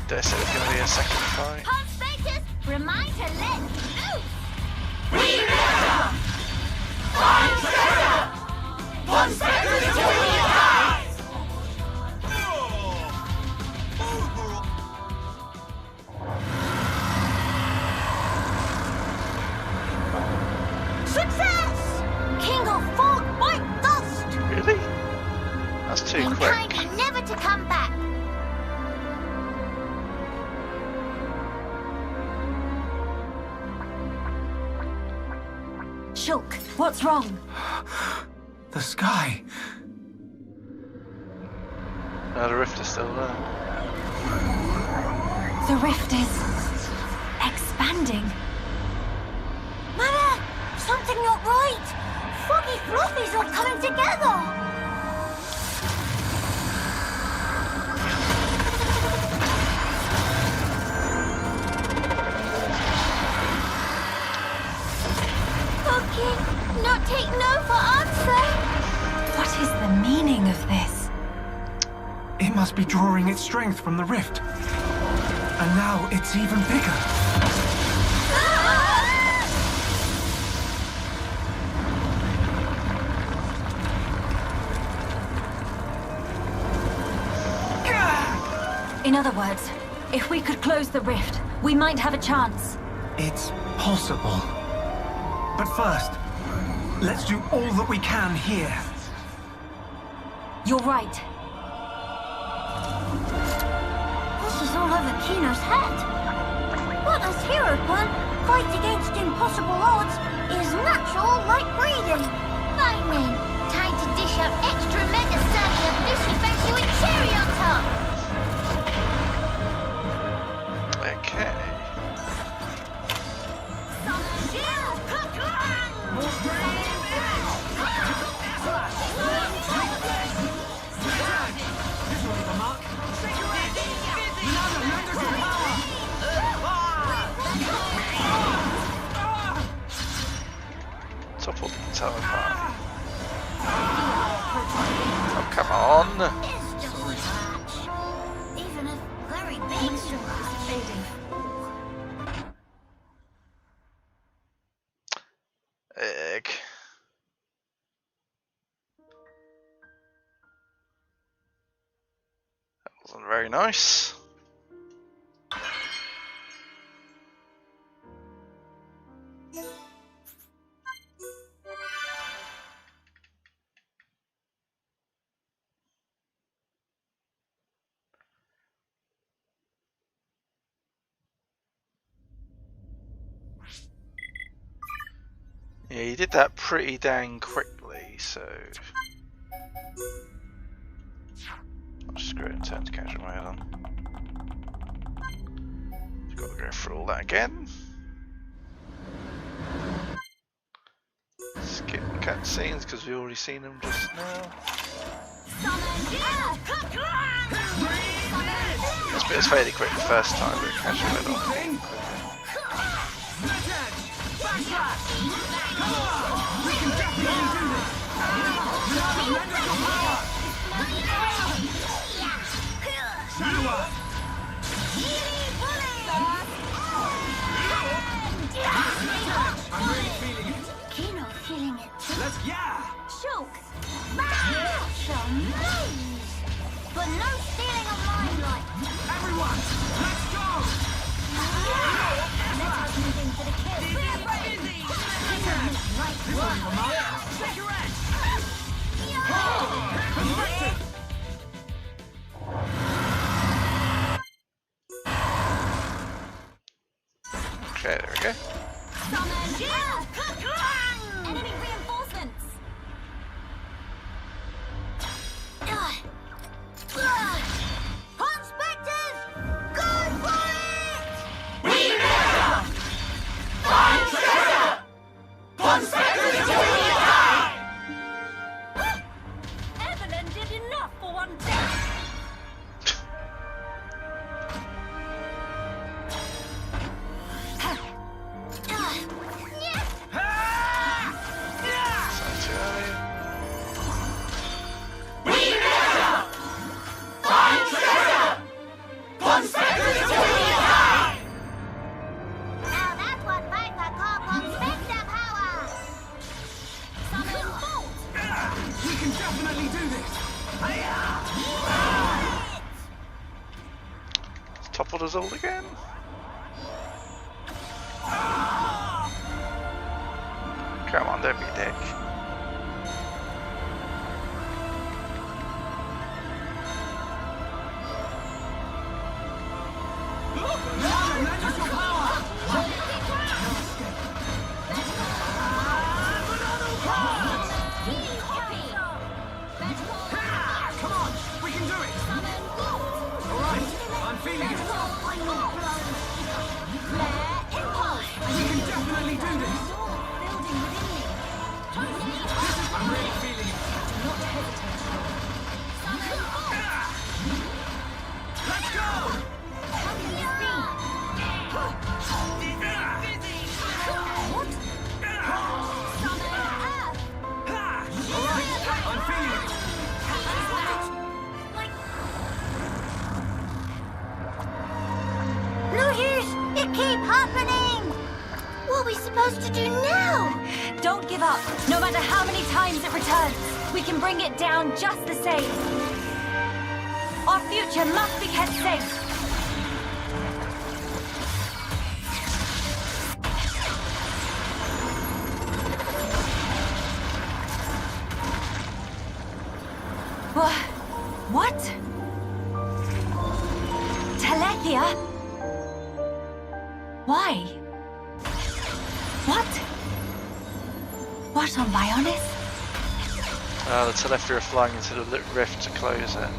Did I say there's going to be a second fight? Conspirators, remind to let loose. Too and quick. kindly never to come back. Shulk, what's wrong? The sky. No, the rift is still there. The rift is expanding. Mother, something not right. Foggy fluffies all coming together. Okay, not take no for answer. What is the meaning of this? It must be drawing its strength from the rift. And now it's even bigger. In other words, if we could close the rift, we might have a chance. It's possible. But first, let's do all that we can here. You're right. This is all over Kino's head. What does Hero Pun fight against impossible odds is natural like breathing. Fine then, time to dish out extra mega serving of Lucy Bakes you with cherry on top. Okay. Top of the tower. Oh, come on. It's just a scratch. Even a very big scratch. Egg. That wasn't very nice. Yeah, you did that pretty dang quickly, so... I'll screw it and turn to casual mode on. Got to go through all that again. Skip cutscenes because we've already seen them just now. This bit was fairly quick the first time, but casual mode on. Kino feeling it. Let's Shulk. But no stealing of limelight. Everyone, let's go! Let us move into the kill. Okay, there we go. Enemy reinforcements! Conspectors, go for it! Evelyn did enough for one day! So too early. Now that's what Viper call conspector power! Summon Bolt! We can definitely do this! Let's topple us all again. Come on, don't be a dick. Come on, we can do it! All right, I'm feeling it! We can definitely do this! I'm really feeling it! Let's go! All right, I'm feeling it! Looters, it keep happening! What are we supposed to do now? Don't give up. No matter how many times it returns, we can bring it down just the same. Our future must be kept safe. What? Telethia? Why? What? What on Bionis? The Telethia are flying into the lit rift to close it.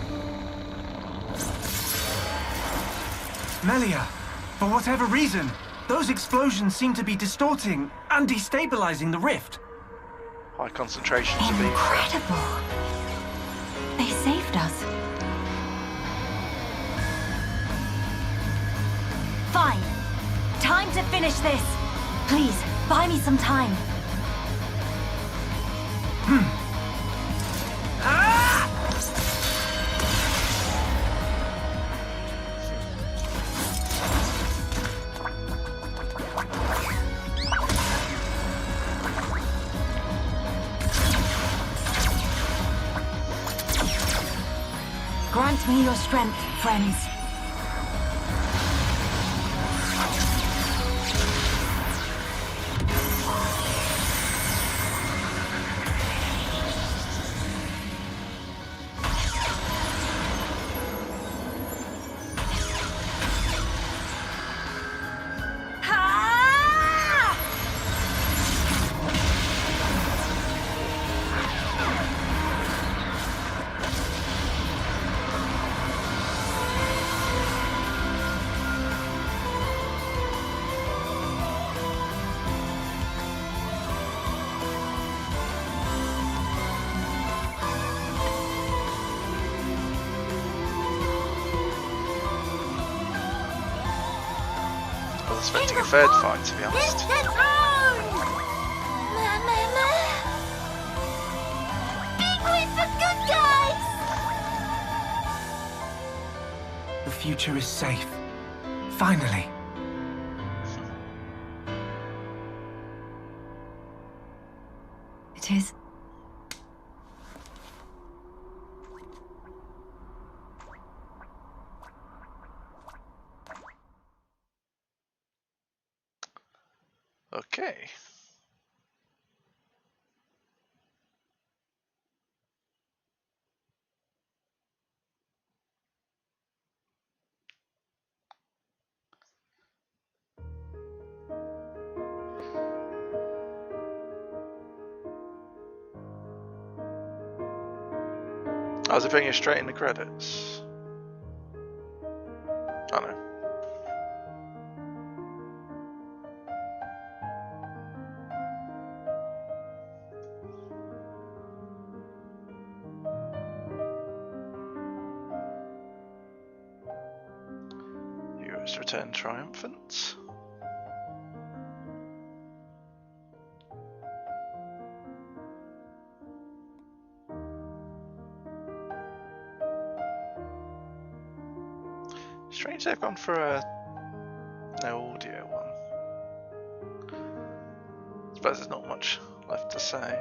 Melia, for whatever reason, those explosions seem to be distorting and destabilizing the rift. High concentrations of ether. Incredible. They saved us. Fine. Time to finish this. Please, buy me some time. Grant me your strength, friends. I was expecting a third fight, to be honest. It's the throne! Big win for good guys! The future is safe. Finally. It is. Okay. Oh, is it putting you straight in the credits? Oh no. Heroes return triumphant. Strange they've gone for a no audio one. I suppose there's not much left to say.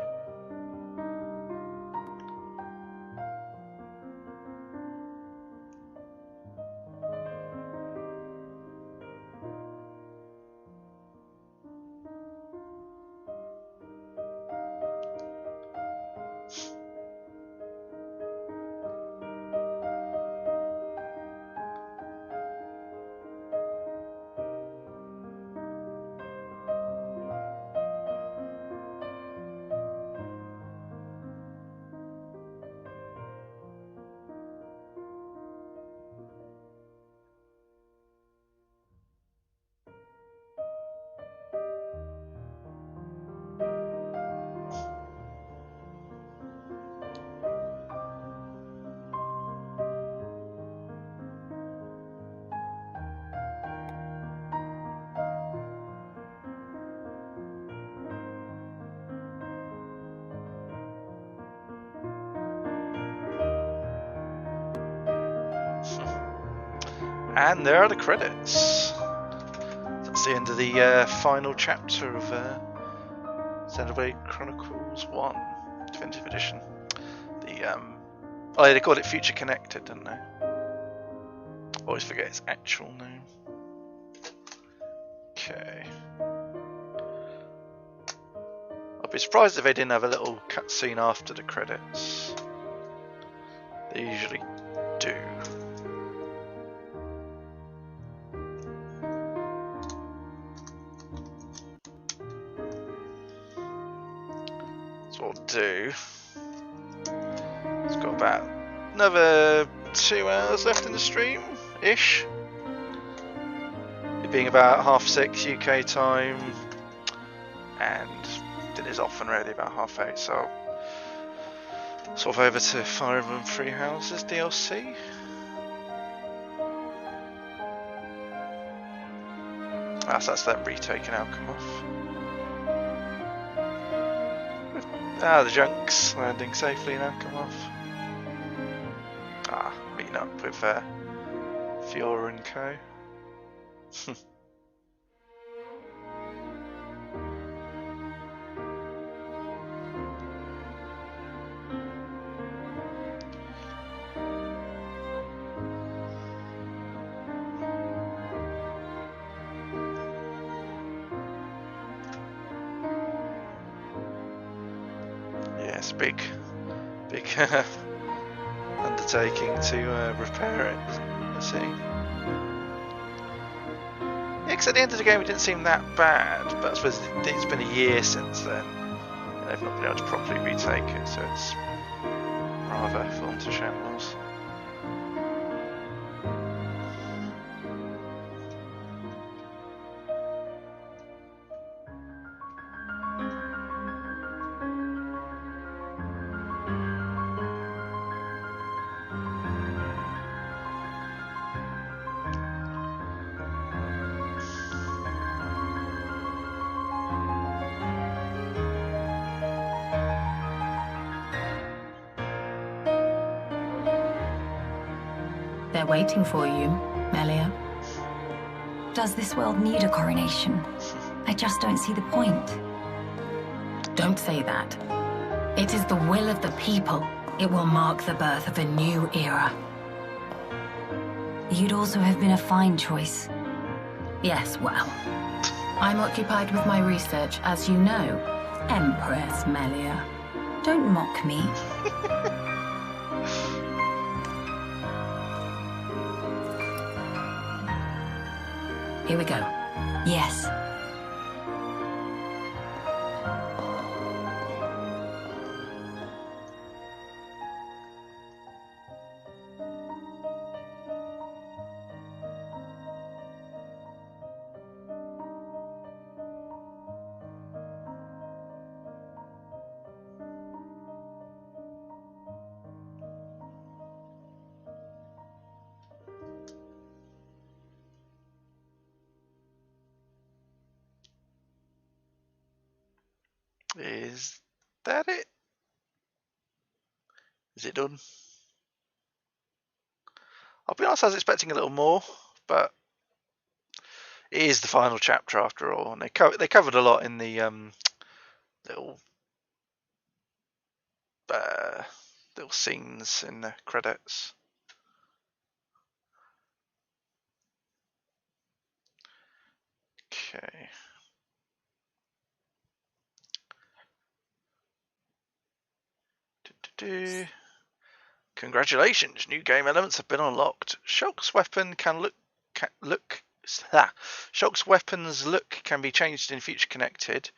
And there are the credits. That's the end of the final chapter of Xenoblade Chronicles 1 Definitive Edition. They called it Future Connected, didn't they? Always forget its actual name. Okay. I'd be surprised if they didn't have a little cutscene after the credits. They usually do. So what I'll do. It's got about another 2 hours left in the stream, ish. It being about 6:30 UK time, and dinner's off and ready about 8:30. So sort of over to Fire Emblem Three Houses DLC. So that's them retaking Alchemoth. The Junks landing safely in Alchemoth. Meeting up with Fiora and co. Yes, big undertaking to repair it. Let's see. Yeah, because at the end of the game it didn't seem that bad, but I suppose it's been a year since then. They've not been able to properly retake it, so it's rather fallen to shambles. They're waiting for you, Melia. Does this world need a coronation? I just don't see the point. Don't say that. It is the will of the people. It will mark the birth of a new era. You'd also have been a fine choice. Yes, well, I'm occupied with my research, as you know, Empress Melia. Don't mock me. Here we go. Yes. Is that it? Is it done? I'll be honest, I was expecting a little more, but it is the final chapter after all, and they covered a lot in the little scenes in the credits. Okay. Congratulations! New game elements have been unlocked. Shulk's weapon Shulk's weapon's look can be changed in Future Connected.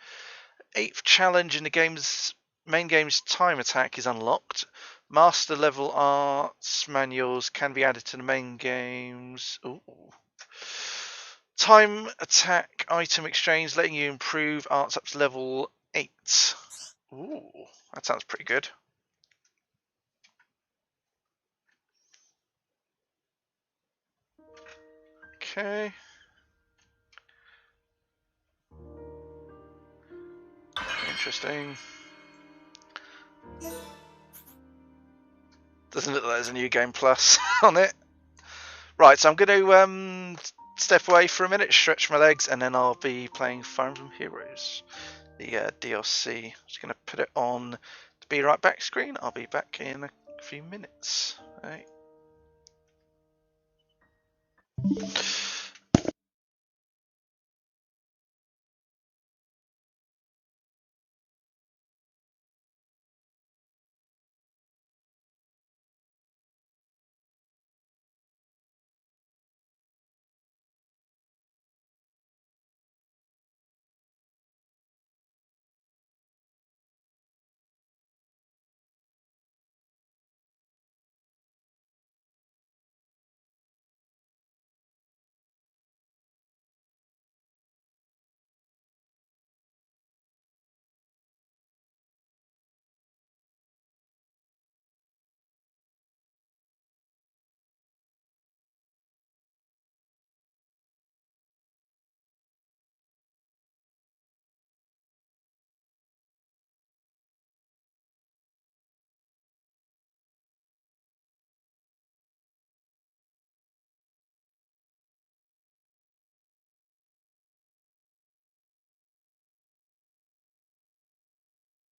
8th challenge in the main game's time attack is unlocked. Master level arts manuals can be added to the main game's time attack item exchange, letting you improve arts up to level 8. Ooh, that sounds pretty good. Okay. Interesting. Doesn't look like there's a new game plus on it. Right, so I'm going to step away for a minute, stretch my legs, and then I'll be playing Fire Emblem Heroes, the DLC. Just going to put it on the Be Right Back screen. I'll be back in a few minutes. Right.